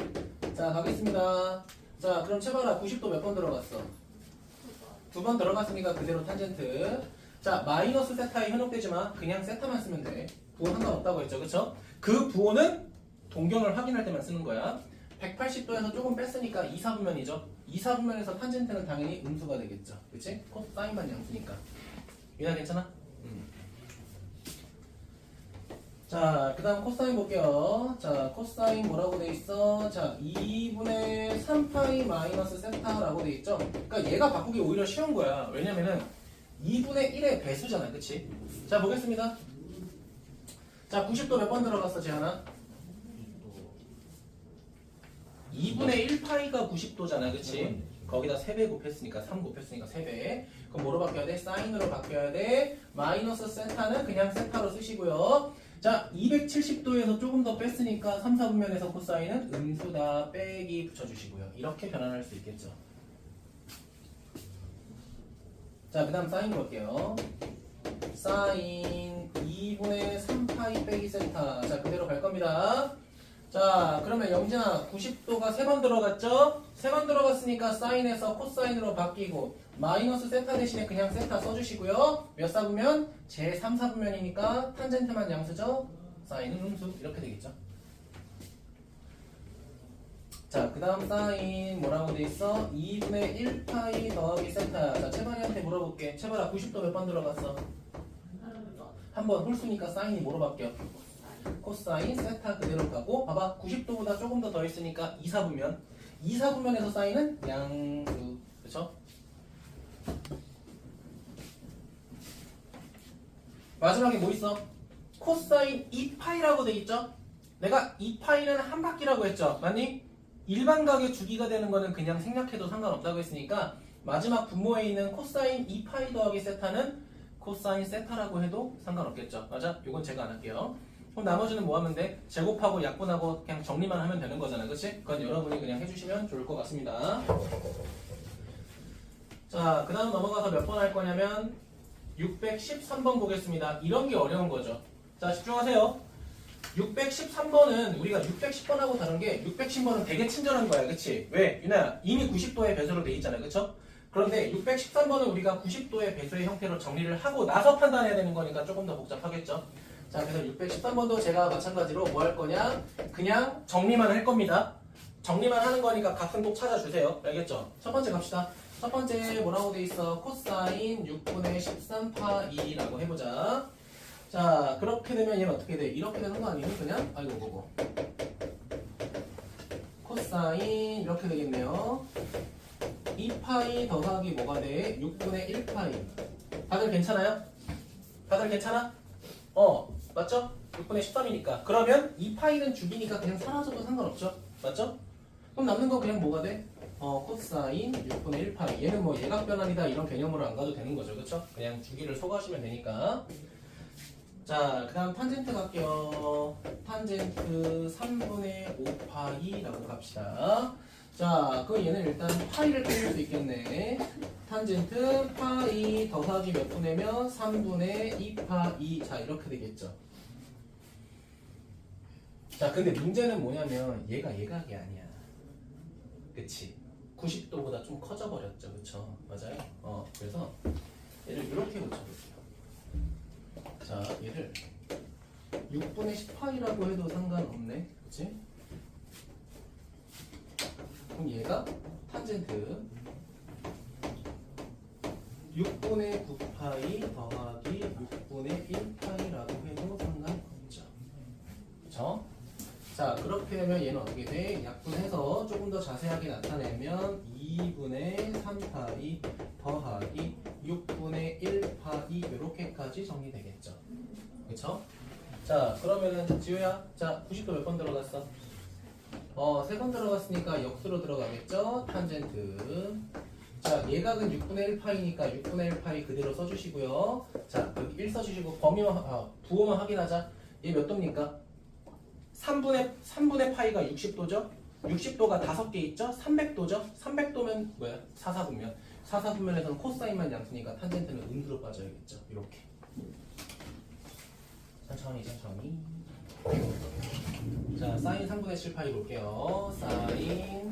자, 가겠습니다. 자, 그럼 채봐라. 90도 몇 번 들어갔어? 2번 들어갔으니까 그대로 탄젠트. 자, 마이너스 세타에 현혹되지만 그냥 세타만 쓰면 돼. 부호 상관없다고 했죠. 그쵸? 그 부호는 동경을 확인할 때만 쓰는 거야. 180도에서 조금 뺐으니까 2, 4분면이죠. 2, 4분면에서 탄젠트는 당연히 음수가 되겠죠. 그치? 코사인만 양수니까. 유나 괜찮아? 자, 그 다음 코사인 볼게요. 자, 코사인 뭐라고 돼 있어? 자, 2분의 3파이 마이너스 세타라고 돼 있죠? 그러니까 얘가 바꾸기 오히려 쉬운 거야. 왜냐면은 2분의 1의 배수잖아. 그치? 자, 보겠습니다. 자, 90도 몇 번 들어갔어, 재하나? 2분의 1파이가 90도잖아. 그치? 거기다 3배 곱했으니까 3 곱했으니까 3배. 그럼 뭐로 바뀌어야 돼? 사인으로 바뀌어야 돼. 마이너스 세타는 그냥 세타로 쓰시고요. 자, 270도에서 조금 더 뺐으니까 3, 4분면에서 코사인은 음수다 빼기 붙여주시고요. 이렇게 변환할 수 있겠죠. 자, 그 다음 사인 볼게요. 사인 2분의 3파이 빼기 세타. 자, 그대로 갈 겁니다. 자, 그러면 영진아 90도가 3번 들어갔죠? 3번 들어갔으니까 사인에서 코사인으로 바뀌고 마이너스 세타 대신에 그냥 세타 써주시고요. 몇 사분면? 제 3, 4분면이니까 탄젠트만 양수죠? 사인은 음수. 이렇게 되겠죠. 자, 그 다음 사인 뭐라고 돼 있어? 2분의 1파이 더하기 세타. 자, 채발이한테 물어볼게. 채발아 90도 몇 번 들어갔어? 한 번 홀수니까 사인이 뭐로 바뀌어? 코사인 세타 그대로 가고 봐봐 90도보다 조금 더 있으니까 2, 4분면 2, 4분면에서 사인은 양수. 그쵸? 마지막에 뭐 있어? 코사인 2파이라고 돼 있죠? 내가 2파이는 한 바퀴라고 했죠? 맞니? 일반각의 주기가 되는 거는 그냥 생략해도 상관없다고 했으니까 마지막 분모에 있는 코사인 2파이 더하기 세타는 코사인 세타라고 해도 상관없겠죠? 맞아? 이건 제가 안 할게요. 그럼 나머지는 뭐 하면 돼? 제곱하고 약분하고 그냥 정리만 하면 되는 거잖아. 그치? 그건 여러분이 그냥 해주시면 좋을 것 같습니다. 자, 그 다음 넘어가서 몇 번 할 거냐면 613번 보겠습니다. 이런 게 어려운 거죠. 자, 집중하세요. 613번은 우리가 610번하고 다른 게 610번은 되게 친절한 거야. 그치? 왜? 유나야, 이미 90도의 배수로 돼 있잖아. 그쵸? 그런데 613번은 우리가 90도의 배수의 형태로 정리를 하고 나서 판단해야 되는 거니까 조금 더 복잡하겠죠? 자, 그래서 613번도 제가 마찬가지로 뭐 할 거냐? 그냥 정리만 할 겁니다. 정리만 하는 거니까 값은 꼭 찾아주세요. 알겠죠? 첫 번째 갑시다. 첫 번째 뭐라고 돼 있어? 코사인 6분의 13파이라고 해보자. 자, 그렇게 되면 얘는 어떻게 돼? 이렇게 되는 거 아니니? 그냥? 아이고, 뭐고. 코사인 이렇게 되겠네요. 2파이 더하기 뭐가 돼? 6분의 1파이. 다들 괜찮아요? 다들 괜찮아? 맞죠? 6분의 13이니까. 그러면 2파이는 주기니까 그냥 사라져도 상관없죠? 맞죠? 그럼 남는 거 그냥 뭐가 돼? 코사인 6분의 1파이. 얘는 뭐 예각변환이다 이런 개념으로 안 가도 되는 거죠. 그쵸? 그냥 주기를 소거하시면 되니까. 자, 그 다음 탄젠트 갈게요. 탄젠트 3분의 5파이라고 갑시다. 자, 그럼 얘는 일단 파이를 빼줄 수 있겠네. 탄젠트 파이 더하기 몇 분의면 3분의 2파이. 자, 이렇게 되겠죠. 자, 근데 문제는 뭐냐면 얘가 예각이 아니야. 그치? 90도보다 좀 커져 버렸죠. 그쵸? 맞아요? 그래서 얘를 이렇게 고쳐볼게요. 자, 얘를 6분의 10파이라고 해도 상관없네. 그치? 그럼 얘가 탄젠트 6분의 9파이 더하기 6분의 1파이라고 해도 상관없죠. 그쵸? 자, 그렇게 되면 얘는 어떻게 돼? 약분해서 조금 더 자세하게 나타내면 2분의 3파이 더하기 6분의 1파이 이렇게까지 정리되겠죠. 그쵸? 자, 그러면은 지우야, 자, 90도 몇 번 들어갔어? 3번 들어갔으니까 역수로 들어가겠죠? 탄젠트. 자, 예각은 6분의 1파이니까 6분의 1파이 그대로 써주시고요. 자, 여기 1 써주시고 부호만 확인하자. 얘 몇 도입니까? 3분의 파이가 60도죠? 60도가 5개 있죠? 300도죠? 300도면 뭐야? 4, 4분면. 4, 4분면에서는 코사인만 양수니까 탄젠트는 음수로 빠져야겠죠. 이렇게. 천천히. 자, 사인 3분의 7파이 볼게요. 사인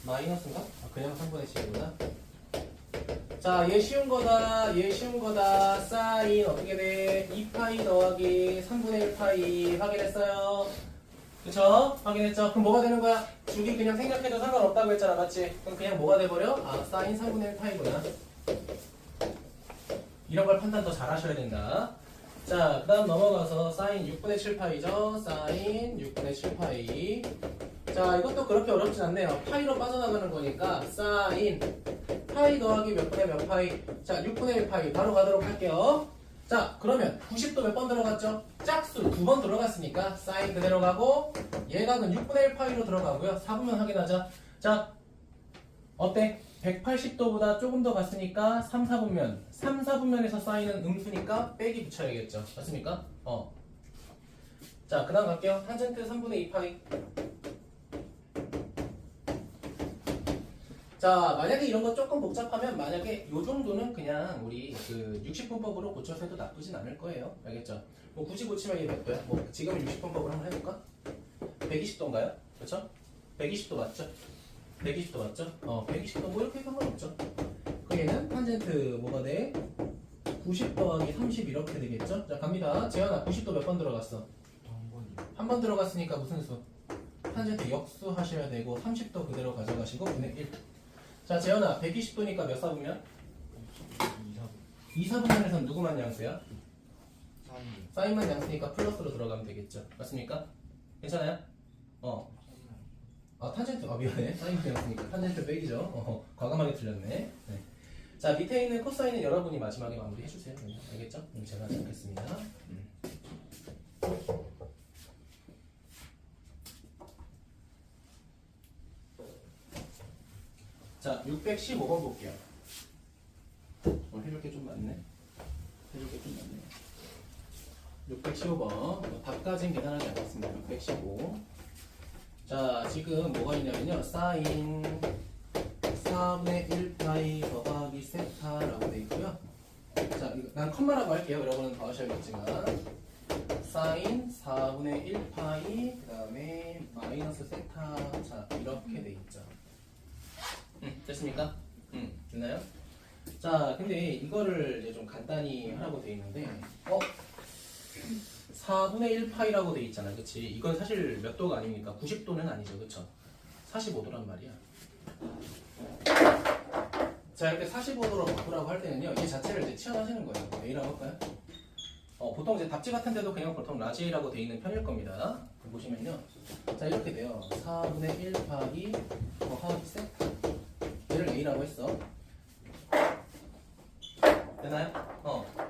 마이너스인가? 그냥 3분의 7이구나. 자, 얘 쉬운 거다. 사인 어떻게 돼? 2파이 더하기 3분의 1파이 확인했어요. 그쵸? 확인했죠? 그럼 뭐가 되는 거야? 주기 그냥 생략해도 상관없다고 했잖아. 맞지? 그럼 그냥 뭐가 돼버려? 사인 3분의 1파이구나. 이런 걸 판단 더 잘 하셔야 된다. 자, 그 다음 넘어가서 사인 6분의 7파이죠. 사인 6분의 7파이. 자, 이것도 그렇게 어렵진 않네요. 파이로 빠져나가는 거니까 사인 파이 더하기 몇 분의 몇 파이. 자, 6분의 1파이 바로 가도록 할게요. 자, 그러면 90도 몇 번 들어갔죠? 짝수 2번 들어갔으니까 사인 그대로 가고 예각은 6분의 1파이로 들어가고요. 4분면 확인하자. 자, 어때? 180도보다 조금 더 갔으니까 3, 4분면. 3, 4분면에서 사인은 음수니까 빼기 붙여야겠죠. 맞습니까? 자, 그 다음 갈게요. 탄젠트 3분의 2 파이. 자, 만약에 이런 거 조금 복잡하면 만약에 요 정도는 그냥 우리 그 60분법으로 고쳐서 해도 나쁘진 않을 거예요. 알겠죠? 뭐 굳이 고치면 이게 몇 도야? 뭐 지금 60분법으로 한번 해볼까? 120도인가요? 그렇죠? 120도 맞죠? 120도 맞죠? 120도 뭐 이렇게 상관없죠. 그 얘는 탄젠트 뭐가 돼? 90 더하기 30 이렇게 되겠죠? 자, 갑니다. 재현아, 90도 몇 번 들어갔어? 한 번 들어갔으니까 무슨 수? 탄젠트 역수 하셔야 되고 30도 그대로 가져가시고 분의 1. 자, 재현아, 120도니까 몇 사분면? 2사분면에서는 누구만 양수야? 사인만 양수니까 플러스로 들어가면 되겠죠. 맞습니까? 괜찮아요? 탄젠트, 미안해. 사인만 양수니까 탄젠트 빼기죠. 과감하게 틀렸네. 네. 자, 밑에 있는 코사인은 여러분이 마지막에 마무리 해주세요. 알겠죠? 제가 하지 않겠습니다. 자, 615번 볼게요. 해줄 게 좀 많네. 615번. 답까지는 계산하지 않겠습니다. 615. 자, 지금 뭐가 있냐면요. 사인 4분의 1파이 더하기 세타라고 되어 있고요. 자, 이거 난 컴마라고 할게요. 여러분은 더 하셔야겠지만. 사인 4분의 1파이 그 다음에 마이너스 세타. 자, 이렇게 돼 있죠. 됐습니까? 됐나요? 자, 근데 이거를 이제 좀 간단히 하라고 돼 있는데, 4분의 1파이라고 돼 있잖아, 그치? 이건 사실 몇 도가 아닙니까? 90도는 아니죠, 그쵸? 45도란 말이야. 자, 이렇게 45도로 바꾸라고 할 때는요, 이 자체를 이제 치환하시는 거예요. A라고 할까요? 보통 이제 답지 같은 데도 그냥 보통 라지 A라고 돼 있는 편일 겁니다. 보시면요. 자, 이렇게 돼요. 4분의 1파이 더하기 세타. 얘를 A라고 했어. 되나요?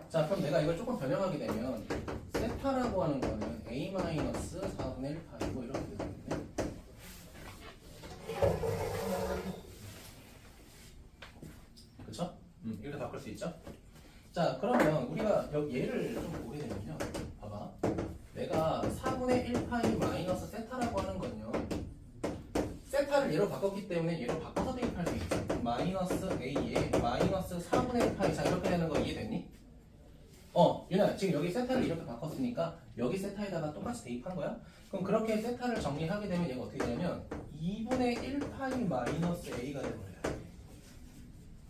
자, 그럼 내가 이걸 조금 변형하게 되면 세타라고 하는 거는 A-4분의 1파이고 이렇게 되거든요. 그쵸? 이렇게 바꿀 수 있죠? 자, 그러면 우리가 얘를 좀 보게 되면요. 봐봐. 내가 4분의 1파이 마이너스 세타라고 하는 건요. 세타를 얘로 바꿨기 때문에 얘로 바꿔서 대입할 수 있죠. 마이너스 A에 마이너스 4분의 1파이. 자, 이렇게 되는 거 이해됐니? 윤아, 지금 여기 세타를 이렇게 바꿨으니까 여기 세타에다가 똑같이 대입한 거야? 그럼 그렇게 세타를 정리하게 되면 얘가 어떻게 되냐면 2분의 1파이 마이너스 A가 되버려요.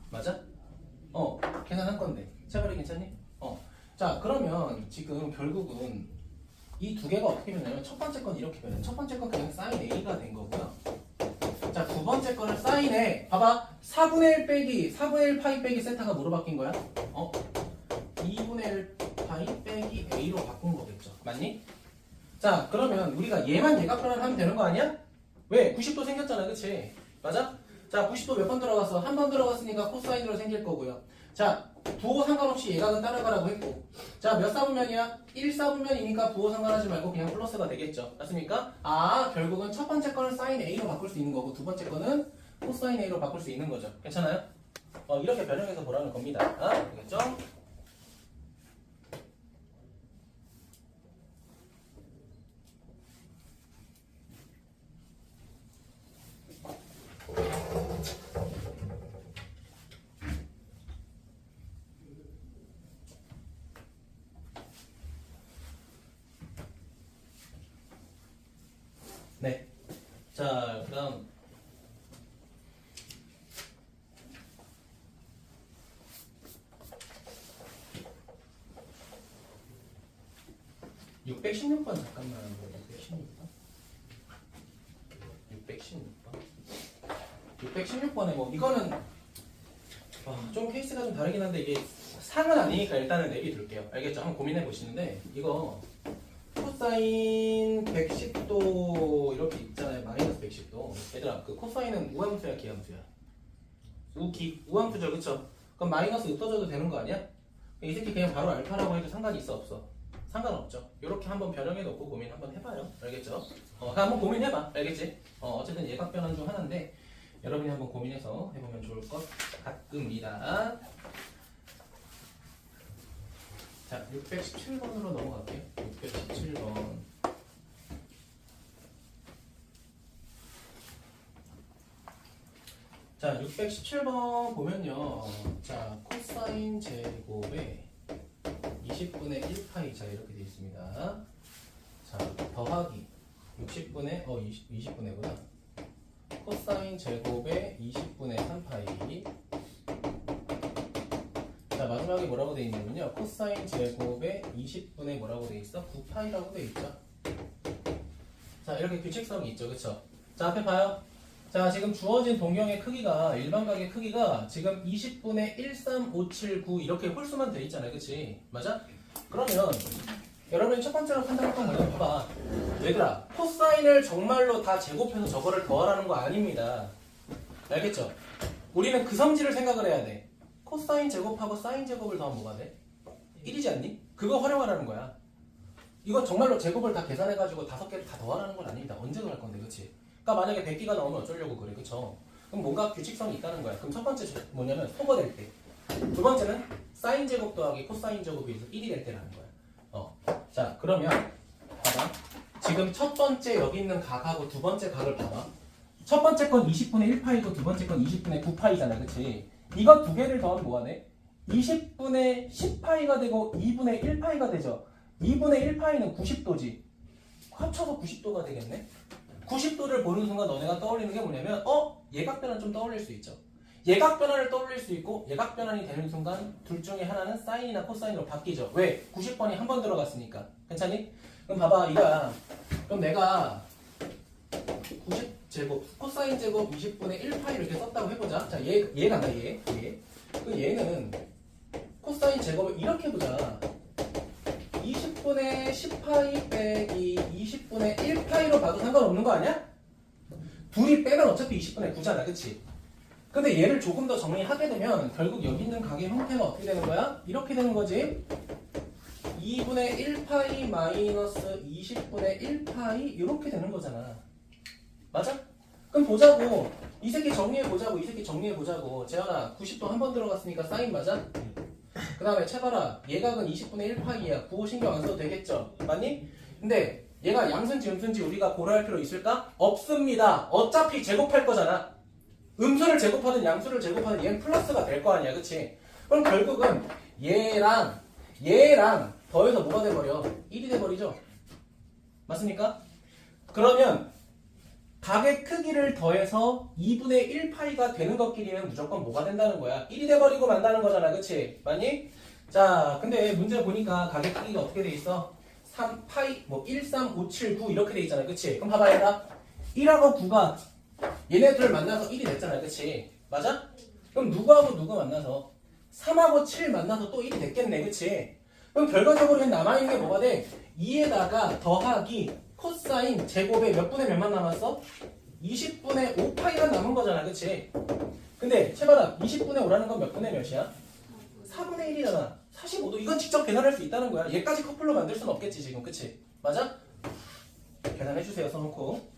맞아? 계산한 건데. 채벌이 괜찮니? 자, 그러면 지금 결국은 이 두 개가 어떻게 변하냐면 첫 번째 건 이렇게 변해요. 첫 번째 건 그냥 사인 A가 된 거고요. 자, 두 번째 거를 사인에 봐봐. 4분의 1 빼기 4분의 1 파이 빼기 세타가 뭐로 바뀐 거야? 2분의 1 파이 빼기 A로 바꾼 거겠죠. 맞니? 자, 그러면 우리가 얘만 예각변환 하면 되는 거 아니야? 왜? 90도 생겼잖아, 그치? 맞아? 자, 90도 몇 번 들어갔어? 한 번 들어갔으니까 코사인으로 생길 거고요. 자, 부호 상관없이 예각은 따라가라고 했고. 자, 몇 사분면이야? 1사분면이니까 부호 상관하지 말고 그냥 플러스가 되겠죠. 맞습니까? 결국은 첫 번째 거는 사인 A로 바꿀 수 있는 거고 두 번째 거는 코사인 A로 바꿀 수 있는 거죠. 괜찮아요? 이렇게 변형해서 보라는 겁니다. 알겠죠? 네. 자, 그다음 616번 잠깐만. 616번에 뭐 이거는 좀 케이스가 좀 다르긴 한데 이게 상은 아니니까 일단은 내비 둘게요. 알겠죠? 한번 고민해 보시는데 이거 코사인 110도 이렇게 있잖아요. 마이너스 110도. 얘들아, 그 코사인은 우함수야, 기함수야? 우함수죠, 그쵸? 그럼 마이너스 흩어져도 되는 거 아니야? 이 새끼 그냥 바로 알파라고 해도 상관이 있어, 없어? 상관없죠. 이렇게 한번 변형해 놓고 고민 한번 해봐요. 알겠죠? 한번 고민해봐. 알겠지? 어쨌든 예각 변환 중 하나인데 여러분이 한번 고민해서 해보면 좋을 것 같습니다. 자, 617번으로 넘어갈게요. 617번. 자, 617번 보면요. 자, 코사인 제곱에 20분의 1파이. 자, 이렇게 되어 있습니다. 자, 더하기 20분의구나. 코사인 제곱에 20분의 3파이. 자, 마지막에 뭐라고 되어 있냐면요. 코사인 제곱에 20분의 뭐라고 되어 있어? 9파이라고 되어 있죠. 자, 이렇게 규칙성이 있죠. 그쵸? 자, 앞에 봐요. 자, 지금 주어진 동경의 크기가, 일반각의 크기가 지금 20분의 13579 이렇게 홀수만 돼 있잖아요. 그치? 맞아? 그러면 여러분이 첫 번째로 판단할 건 뭐냐? 봐봐. 얘들아, 코사인을 정말로 다 제곱해서 저거를 더하라는 거 아닙니다. 알겠죠? 우리는 그 성질을 생각을 해야 돼. 코사인 제곱하고 사인 제곱을 더하면 뭐가 돼? 1이지 않니? 그거 활용하라는 거야. 이거 정말로 제곱을 다 계산해가지고 5개를 다 더하라는 건 아닙니다. 언제 더할 건데, 그치? 그러니까 만약에 100개가 나오면 어쩌려고 그래, 그쵸? 그럼 뭔가 규칙성이 있다는 거야. 그럼 첫 번째 뭐냐면 소거될 때. 두 번째는 사인 제곱 더하기 코사인 제곱이 1이 될 때라는 거야. 자, 그러면 봐봐. 지금 첫 번째 여기 있는 각하고 두 번째 각을 봐봐. 첫 번째 건 20분의 1파이고 두 번째 건 20분의 9파이잖아, 그치? 이거 두 개를 더하면 뭐가 돼? 20분의 10파이가 되고 2분의 1파이가 되죠. 2분의 1파이는 90도지. 합쳐서 90도가 되겠네. 90도를 보는 순간 너네가 떠올리는 게 뭐냐면 예각변환 좀 떠올릴 수 있죠. 예각변환을 떠올릴 수 있고 예각변환이 되는 순간 둘 중에 하나는 사인이나 코사인으로 바뀌죠. 왜? 90번이 한 번 들어갔으니까. 괜찮니? 그럼 봐봐 이거야. 그럼 내가 90제곱 코사인 제곱 20분의 1파이 이렇게 썼다고 해보자. 자, 얘가 나 얘. 그 얘는 코사인 제곱을 이렇게 보자. 20분의 10파이 빼기 20분의 1파이로 봐도 상관없는 거 아니야? 둘이 빼면 어차피 20분의 9잖아, 그치? 근데 얘를 조금 더 정리하게 되면 결국 여기 있는 각의 형태가 어떻게 되는 거야? 이렇게 되는 거지. 2분의 1파이 마이너스 20분의 1파이 이렇게 되는 거잖아. 맞아? 그럼 보자고. 이 새끼 정리해보자고. 이 새끼 정리해보자고. 재현아 90도 한 번 들어갔으니까 사인 맞아? 그 다음에 채봐라. 얘각은 20분의 1파이야. 구호 신경 안 써도 되겠죠? 맞니? 근데 얘가 양수인지 음수인지 우리가 고려할 필요 있을까? 없습니다. 어차피 제곱할 거잖아. 음수를 제곱하든 양수를 제곱하든 얘는 플러스가 될 거 아니야. 그치? 그럼 결국은 얘랑 더해서 뭐가 돼버려? 1이 돼버리죠? 맞습니까? 그러면 각의 크기를 더해서 2분의 1파이가 되는 것끼리는 무조건 뭐가 된다는 거야? 1이 돼버리고 만다는 거잖아. 그치? 맞니? 자, 근데 문제 보니까 각의 크기가 어떻게 돼 있어? 3파이, 13579 이렇게 돼 있잖아. 그치? 그럼 봐봐 얘들아. 1하고 9가 얘네들 만나서 1이 됐잖아. 그치? 맞아? 그럼 누구하고 누구 만나서 3하고 7 만나서 또 1이 됐겠네. 그치? 그럼 결과적으로 남아있는 게 뭐가 돼? 2에다가 더하기 코사인 제곱에 몇 분의 몇만 남았어? 20분의 5파이가 남은 거잖아. 그치? 근데 채봐라. 20분의 5라는 건 몇 분의 몇이야? 4분의 1이잖아. 45도. 이건 직접 계산할 수 있다는 거야. 얘까지 커플로 만들 수는 없겠지 지금. 그치? 맞아? 계산해주세요. 써놓고.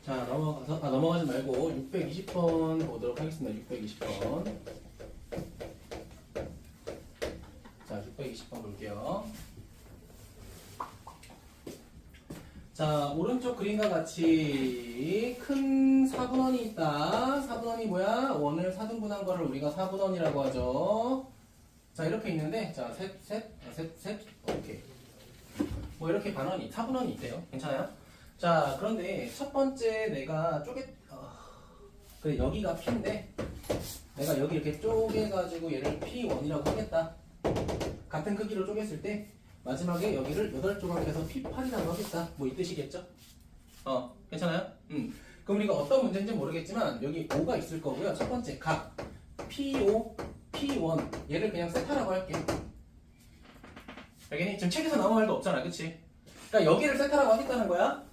자, 넘어가지 말고 620번 보도록 하겠습니다. 620번. 자, 620번 볼게요. 자, 오른쪽 그림과 같이 큰 사분원이 있다. 사분원이 뭐야? 원을 4등분한 거를 우리가 사분원이라고 하죠. 자, 이렇게 있는데, 자, 셋, 오케이. 뭐 이렇게 반원이, 사분원이 있대요. 괜찮아요? 자, 그런데 첫 번째 내가 그래, 여기가 P인데 내가 여기 이렇게 쪼개가지고 얘를 P1이라고 하겠다. 같은 크기로 쪼갰을 때 마지막에 여기를 8조각 해서 P8이라고 하겠다. 뭐 이 뜻이겠죠? 괜찮아요? 그럼 우리가 어떤 문제인지 모르겠지만 여기 5가 있을 거고요. 첫 번째 각 P5, P1 얘를 그냥 세타라고 할게. 알겠니? 지금 책에서 나온 말도 없잖아. 그치? 그러니까 여기를 세타라고 하겠다는 거야.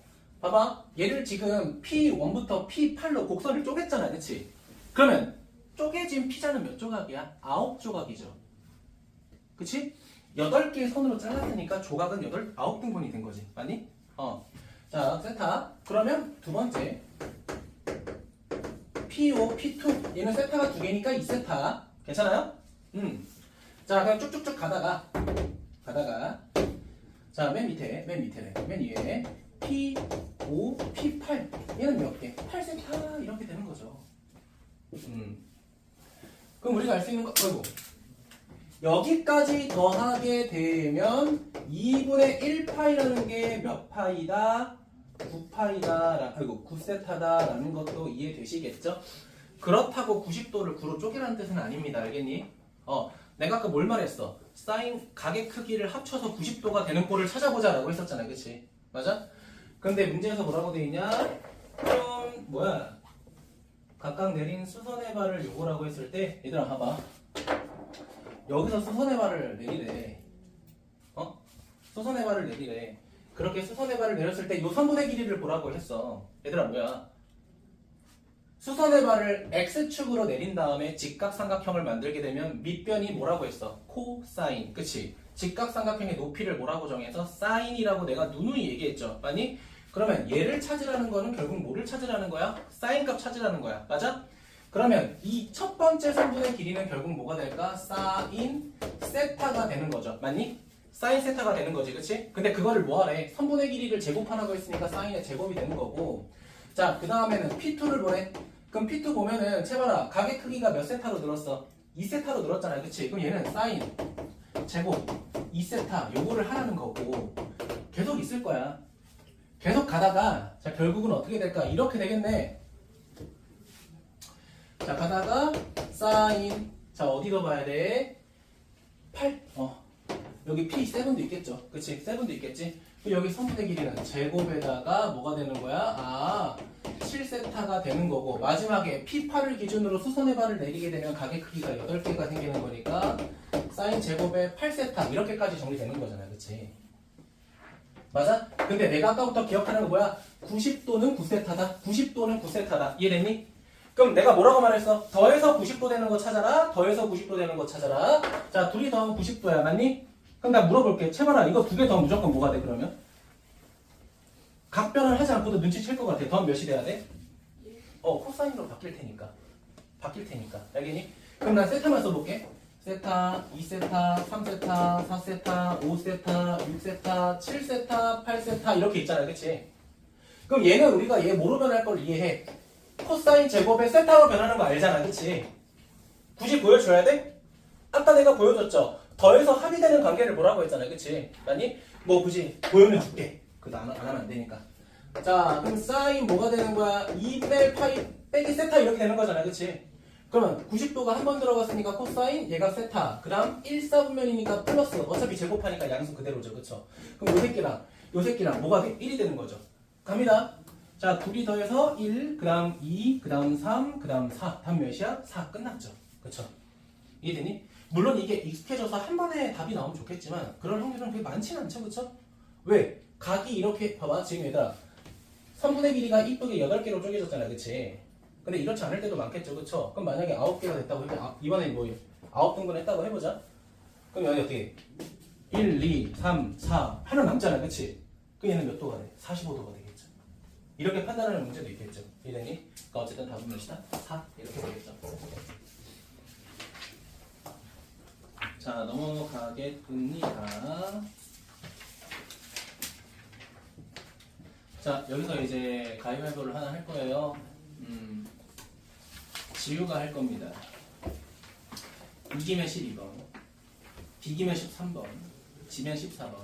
봐봐. 얘를 지금 P1부터 P8로 곡선을 쪼갰잖아. 그치? 그러면 쪼개진 피자는 몇 조각이야? 9조각이죠. 그치? 8개의 선으로 잘랐으니까 조각은 9등분이 된 거지. 맞니? 자, 세타. 그러면 두 번째 P5, P2 얘는 세타가 두 개니까 2세타 괜찮아요? 자 그냥 쭉쭉쭉 가다가 자 맨 밑에 맨 위에 P5, P8 얘는 몇 개? 8세타 이렇게 되는 거죠. 그럼 우리가 알 수 있는 거 아이고 여기까지 더하게 되면 2분의 1파이라는 게 몇 파이다? 9파이다, 아이고 9세타다라는 것도 이해되시겠죠? 그렇다고 90도를 9로 쪼개라는 뜻은 아닙니다. 알겠니? 내가 아까 뭘 말했어? 사인 각의 크기를 합쳐서 90도가 되는 꼴을 찾아보자라고 했었잖아. 그치? 맞아? 근데 문제에서 뭐라고 돼 있냐? 그럼 뭐야? 각각 내린 수선의 발을 요거라고 했을 때 얘들아 봐봐. 여기서 수선의 발을 내리래. 수선의 발을 내리래. 그렇게 수선의 발을 내렸을 때 요 선분의 길이를 보라고 했어. 얘들아 뭐야? 수선의 발을 X축으로 내린 다음에 직각삼각형을 만들게 되면 밑변이 뭐라고 했어? 코사인. 그치? 직각삼각형의 높이를 뭐라고 정해서 사인이라고 내가 누누이 얘기했죠. 맞니? 그러면 얘를 찾으라는 거는 결국 뭐를 찾으라는 거야? 사인 값 찾으라는 거야. 맞아? 그러면 이 첫 번째 선분의 길이는 결국 뭐가 될까? 사인 세타가 되는 거죠. 맞니? 사인 세타가 되는 거지. 그치? 근데 그거를 뭐하래? 선분의 길이를 제곱하라고 했으니까 사인의 제곱이 되는 거고. 자, 그 다음에는 P2를 보래. 그럼 P2 보면은 채봐라. 각의 크기가 몇 세타로 늘었어? 2세타로 늘었잖아. 그치? 그럼 얘는 사인 제곱 2세타 요거를 하라는 거고 계속 있을 거야. 계속 가다가 자 결국은 어떻게 될까? 이렇게 되겠네. 자 가다가 사인 자 어디로 봐야 돼? 8 여기 P7도 있겠죠. 그치? 7도 있겠지? 여기 선분의 길이는 제곱에다가 뭐가 되는 거야? 7세타가 되는 거고 마지막에 P8을 기준으로 수선의 발을 내리게 되면 각의 크기가 8개가 생기는 거니까 사인 제곱에 8세타 이렇게까지 정리되는 거잖아. 그치? 맞아? 근데 내가 아까부터 기억하는 거 뭐야? 90도는 9세타다. 90도는 9세타다. 이해됐니? 그럼 내가 뭐라고 말했어? 더해서 90도 되는 거 찾아라. 더해서 90도 되는 거 찾아라. 자, 둘이 더하면 90도야. 맞니? 그럼 나 물어볼게. 채봐라. 이거 두 개 더하면 무조건 뭐가 돼, 그러면? 각변을 하지 않고도 눈치챌 것 같아. 더하면 몇이 돼야 돼? 코사인으로 바뀔 테니까. 알겠니? 그럼 난 세타만 써볼게. 세타, 2세타, 3세타, 4세타, 5세타, 6세타, 7세타, 8세타 이렇게 있잖아. 그치? 그럼 얘는 우리가 얘 뭐로 변할 걸 이해해? 코사인 제곱에 세타로 변하는 거 알잖아. 그치? 굳이 보여줘야 돼? 아까 내가 보여줬죠? 더해서 합의되는 관계를 뭐라고 했잖아. 그치? 아니? 뭐 굳이 보여면 줄게. 그거 안 하면 안 되니까. 자, 그럼 사인 뭐가 되는 거야? 2분의 파이 빼기 세타 이렇게 되는 거잖아. 그치? 그러면 90도가 한 번 들어갔으니까 코사인 얘가 세타. 그 다음 1사분면이니까 플러스. 어차피 제곱하니까 양수 그대로죠. 그쵸? 그럼 요 새끼랑 뭐가 돼? 1이 되는 거죠. 갑니다. 자, 둘이 더해서 1, 그 다음 2, 그 다음 3, 그 다음 4. 다음 몇이야? 4 끝났죠. 그쵸? 이해되니? 물론 이게 익숙해져서 한 번에 답이 나오면 좋겠지만 그럴 확률은 그렇게 많지는 않죠. 그쵸? 왜? 각이 이렇게 봐봐. 지금 얘들아 선분의 길이가 이쁘게 8개로 쪼개졌잖아. 그치? 근데 이렇지 않을 때도 많겠죠. 그쵸? 그럼 만약에 9개가 됐다고 해보자. 이번에 뭐 9등분 했다고 해보자. 그럼 여기 어떻게 1, 2, 3, 4 하나 남잖아. 그치? 그럼 얘는 몇 도가 돼? 45도가 되겠죠. 이렇게 판단하는 문제도 있겠죠. 이해되니? 그러니까 어쨌든 답은 몇이다? 4 이렇게 되겠죠. 자, 넘어가겠습니다. 자, 여기서 이제 가위바위보를 하나 할 거예요. 지우가 할 겁니다. 이기면 12번, 비기면 13번, 지면 14번.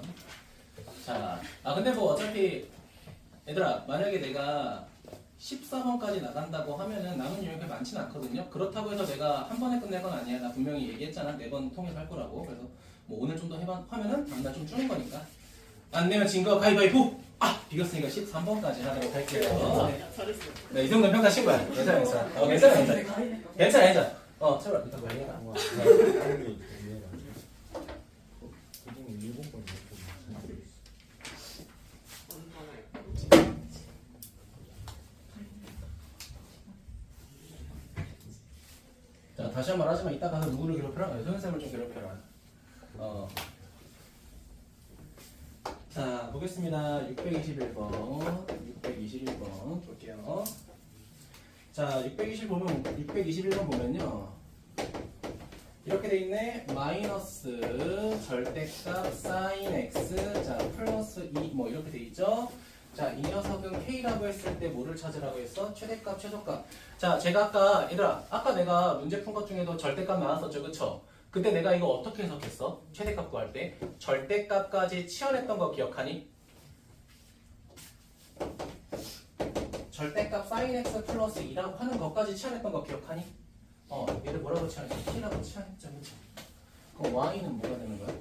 자, 근데 뭐 어차피 얘들아, 만약에 내가 14번까지 나간다고 하면은 남은 유형이 많지는 않거든요. 그렇다고 해서 내가 한 번에 끝낼 건 아니야. 나 분명히 얘기했잖아. 4번 통해서 할 거라고. 그래서 뭐 오늘 좀 더 하면은 다음날 좀 줄인 거니까. 안 내면 진 거 가위바위보! 비겼으니까 13번까지 하도록 할게요. 네, 이 정도는 평가 친 거야. 괜찮아. 괜찮아. 채널 이따 뭐 얘기해라. 자, 다시 한 번 하지만 이따 가서 누구를 괴롭혀라? 선생님을 좀 괴롭혀라. 자, 보겠습니다. 621번 볼게요. 자, 621번 보면요. 이렇게 돼 있네. 마이너스 절대값 사인 x 자 플러스 2 뭐 이렇게 돼 있죠. 자, 이 녀석은 k라고 했을 때 뭐를 찾으라고 했어? 최대값, 최소값. 자, 제가 아까 얘들아, 아까 내가 문제 푼 것 중에도 절대값 나왔었죠, 그쵸? 그때 내가 이거 어떻게 해석했어? 최대값 구할 때 절대값까지 치환했던 거 기억하니? 절대값 sin x 플러스 2라고 하는 것까지 치환했던 거 기억하니? 얘를 뭐라고 치환했어? t라고 치환했죠, 그쵸? 그럼 y는 뭐가 되는 거야?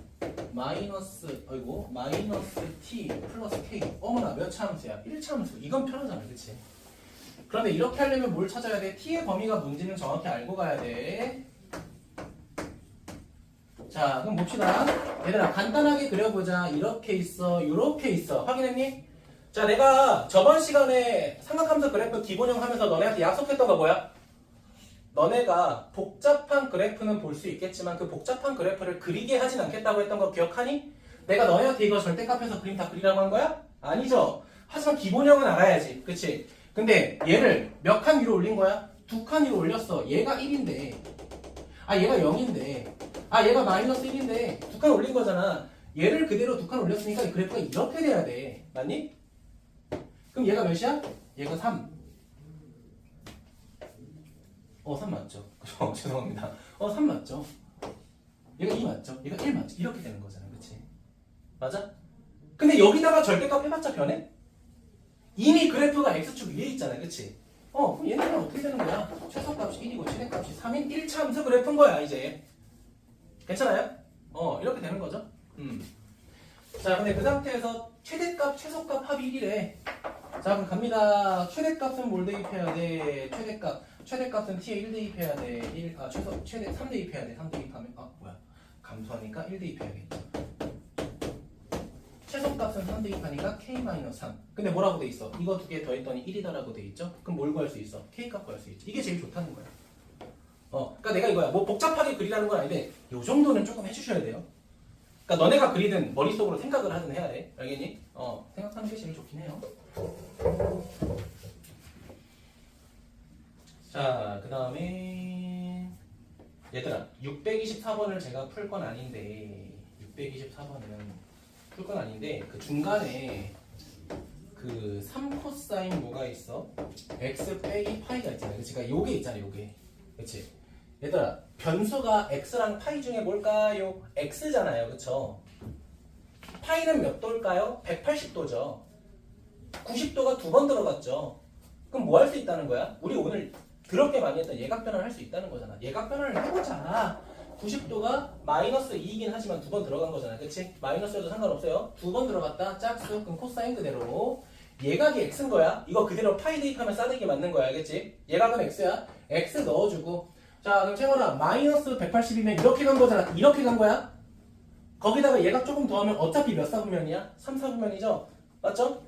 마이너스 t 플러스 k. 어머나, 몇 차함수야? 1차함수. 이건 편하잖아, 그치? 그런데 이렇게 하려면 뭘 찾아야 돼? t의 범위가 뭔지는 정확히 알고 가야 돼. 자, 그럼 봅시다. 얘들아, 간단하게 그려보자. 이렇게 있어, 이렇게 있어. 확인했니? 자, 내가 저번 시간에 삼각함수 그래프 기본형 하면서 너네한테 약속했던 거 뭐야? 너네가 복잡한 그래프는 볼 수 있겠지만 그 복잡한 그래프를 그리게 하진 않겠다고 했던 거 기억하니? 내가 너네한테 이거 절대값에서 그림 다 그리라고 한 거야? 아니죠. 하지만 기본형은 알아야지. 그치? 근데 얘를 몇 칸 위로 올린 거야? 2칸 위로 올렸어. 얘가 1인데 얘가 0인데 얘가 마이너스 1인데 2칸 올린 거잖아. 얘를 그대로 2칸 올렸으니까 이 그래프가 이렇게 돼야 돼. 맞니? 그럼 얘가 몇이야? 얘가 3. 3 맞죠? 죄송합니다. 3 맞죠? 얘가 2 맞죠? 얘가 1 맞죠? 이렇게 되는 거잖아. 그치? 맞아? 근데 여기다가 절대값 해봤자 변해? 이미 그래프가 x축 위에 있잖아. 그치? 그럼 얘네는 어떻게 되는 거야? 최소값이 1이고 최대값이 3인 1차함수 그래프인 거야, 이제. 괜찮아요? 이렇게 되는 거죠? 자, 근데 그 상태에서 최대값, 최소값 합이 1이래. 자, 그럼 갑니다. 최대값은 뭘 대입해야 돼? 최대값은 t에 1 대입해야 돼. 최대 3 대입해야 돼. 3 대입하면 감소하니까 1 대입해야겠죠. 최소값은 3 대입하니까 k-3. 근데 뭐라고 돼 있어? 이거 두 개 더했더니 1이다라고 돼 있죠? 그럼 뭘 구할 수 있어? k값 구할 수 있지. 이게 제일 좋다는 거야. 그러니까 내가 이거야. 뭐 복잡하게 그리라는 건 아닌데 요 정도는 조금 해주셔야 돼요. 그러니까 너네가 그리든 머릿속으로 생각을 하든 해야 돼. 알겠니? 생각하는 게 제일 좋긴 해요. 자, 그 다음에 얘들아, 624번을 제가 풀 건 아닌데 624번은 풀 건 아닌데 그 중간에 그 3코사인 뭐가 있어? x 빼기 파이가 있잖아. 그치? 그러니까 요게 있잖아, 요게. 그치? 얘들아, 변수가 x랑 파이 중에 뭘까요? x잖아요. 그쵸? 파이는 몇 도일까요? 180도죠. 90도가 2번 들어갔죠. 그럼 뭐 할 수 있다는 거야? 우리 오늘 더럽게 많이 했던 예각변환을 할 수 있다는 거잖아. 예각변환을 해보자. 90도가 마이너스 2이긴 하지만 2번 들어간 거잖아. 그치? 마이너스여도 상관없어요. 2번 들어갔다. 짝수. 그럼 코사인 그대로. 예각이 x인 거야. 이거 그대로 파이 대입하면 싸대기 맞는 거야. 알겠지? 예각은 x야. x 넣어주고. 자, 그럼 채원아, 마이너스 180이면 이렇게 간 거잖아. 이렇게 간 거야? 거기다가 예각 조금 더하면 어차피 몇 사분면이야? 3, 4분면이죠? 맞죠?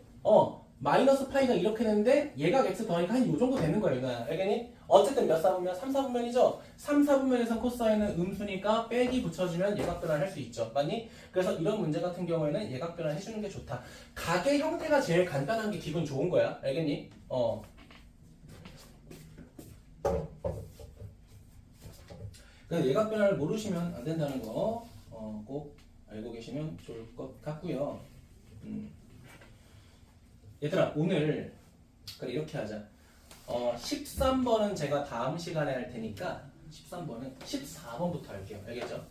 마이너스 파이가 이렇게 되는데 예각 x 더하니까 한 요 정도 되는 거야, 이거야. 알겠니? 어쨌든 몇 사분면? 3, 4분면이죠? 3, 4분면에서 코사인은 음수니까 빼기 붙여주면 예각변환 할 수 있죠. 맞니? 그래서 이런 문제 같은 경우에는 예각변환 해주는 게 좋다. 각의 형태가 제일 간단한 게 기분 좋은 거야. 알겠니? 그래서 예각변환을 모르시면 안 된다는 거 꼭 알고 계시면 좋을 것 같고요. 얘들아, 오늘 그래 이렇게 하자. 13번은 제가 다음 시간에 할 테니까 13번은 14번부터 할게요. 알겠죠?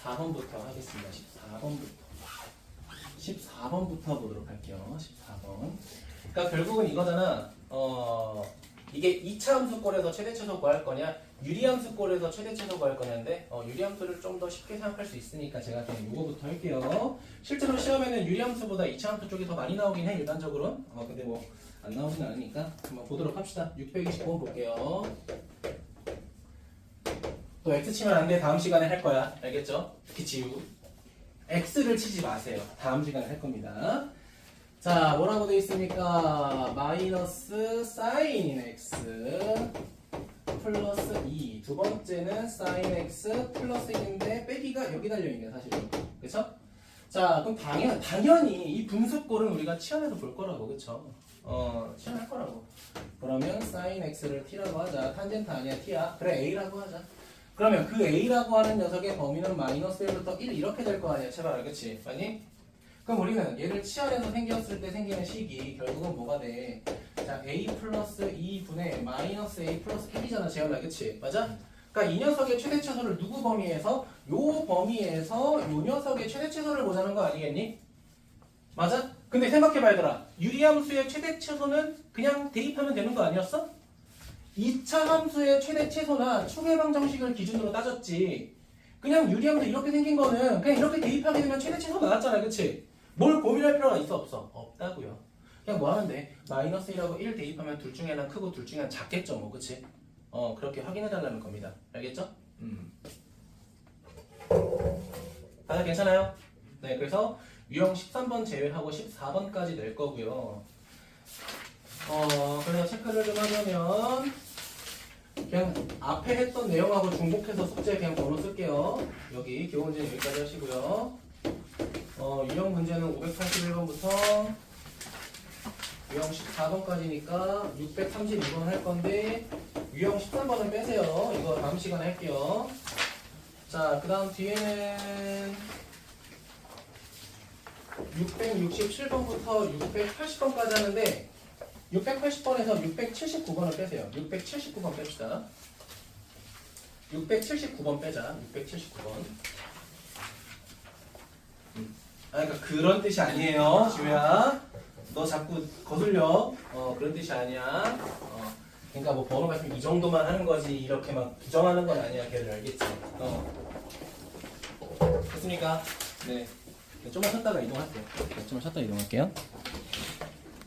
14번부터 하겠습니다. 14번부터 보도록 할게요. 14번. 그러니까 결국은 이거잖아. 이게 2차 함수꼴에서 최대 최소 구할 거냐, 유리함수꼴에서 최대 최소 구할 거냐인데 유리함수를 좀 더 쉽게 생각할 수 있으니까 제가 그냥 이거부터 할게요. 실제로 시험에는 유리함수보다 2차 함수 쪽이 더 많이 나오긴 해, 일반적으로. 근데 뭐 안 나오진 않으니까 한번 보도록 합시다. 625번 볼게요. 또 x 치면 안 돼. 다음 시간에 할 거야. 알겠죠? 특히 지우. x를 치지 마세요. 다음 시간에 할 겁니다. 자, 뭐라고 되어 있습니까? 마이너스 sin x 플러스 2. 두 번째는 sin x 플러스 1인데 빼기가 여기 달려있네, 사실은. 그쵸? 자, 그럼 당연히 이 분수꼴은 우리가 치환해서 볼 거라고, 그쵸? 시험할 거라고. 그러면 sin x를 t라고 하자. 탄젠트 아니야 t야. 그래 a라고 하자. 그러면 그 a라고 하는 녀석의 범위는 마이너스 1부터 1 이렇게 될 거 아니야. 제발 그치? 맞니? 그럼 우리는 얘를 치환해서 생겼을 때 생기는 식이 결국은 뭐가 돼? 자 a 플러스 2분의 마이너스 a 플러스 1이잖아 재현아 그치? 맞아? 그러니까 이 녀석의 최대 최소를 누구 범위에서? 요 범위에서 요 녀석의 최대 최소를 보자는 거 아니겠니? 맞아? 근데 생각해봐 얘들아 유리함수의 최대 최소는 그냥 대입하면 되는 거 아니었어? 2차 함수의 최대 최소나 추계방 정식을 기준으로 따졌지 그냥 유리함수 이렇게 생긴 거는 그냥 이렇게 대입하게 되면 최대 최소 나왔잖아 그치? 뭘 고민할 필요가 있어 없어? 없다고요 그냥 뭐 하면 돼? 마이너스 1하고 1 대입하면 둘 중에 하나 크고 둘 중에 하나 작겠죠 뭐 그치? 그렇게 확인해 달라는 겁니다 알겠죠? 다들 괜찮아요? 네 그래서 유형 13번 제외하고 14번까지 낼 거고요 그래서 체크를 좀 하자면 그냥 앞에 했던 내용하고 중복해서 숙제 그냥 번호 쓸게요 여기 기본 문제는 여기까지 하시고요 유형 문제는 581번부터 유형 14번까지니까 632번 할 건데 유형 13번은 빼세요. 이거 다음 시간에 할게요. 자, 그 다음 뒤에는 667번부터 680번까지 하는데 680번에서 679번을 빼세요. 679번 뺍시다. 679번 빼자. 679번. 그러니까 그런 뜻이 아니에요, 지우야. 너 자꾸 거슬려. 그런 뜻이 아니야. 그러니까 뭐 번호 말씀 이 정도만 하는 거지 이렇게 막 부정하는 건 아니야. 걔를 알겠지? 됐습니까? 네. 좀만 쉬었다가 이동할게요. 좀만 쉬었다가 이동할게요.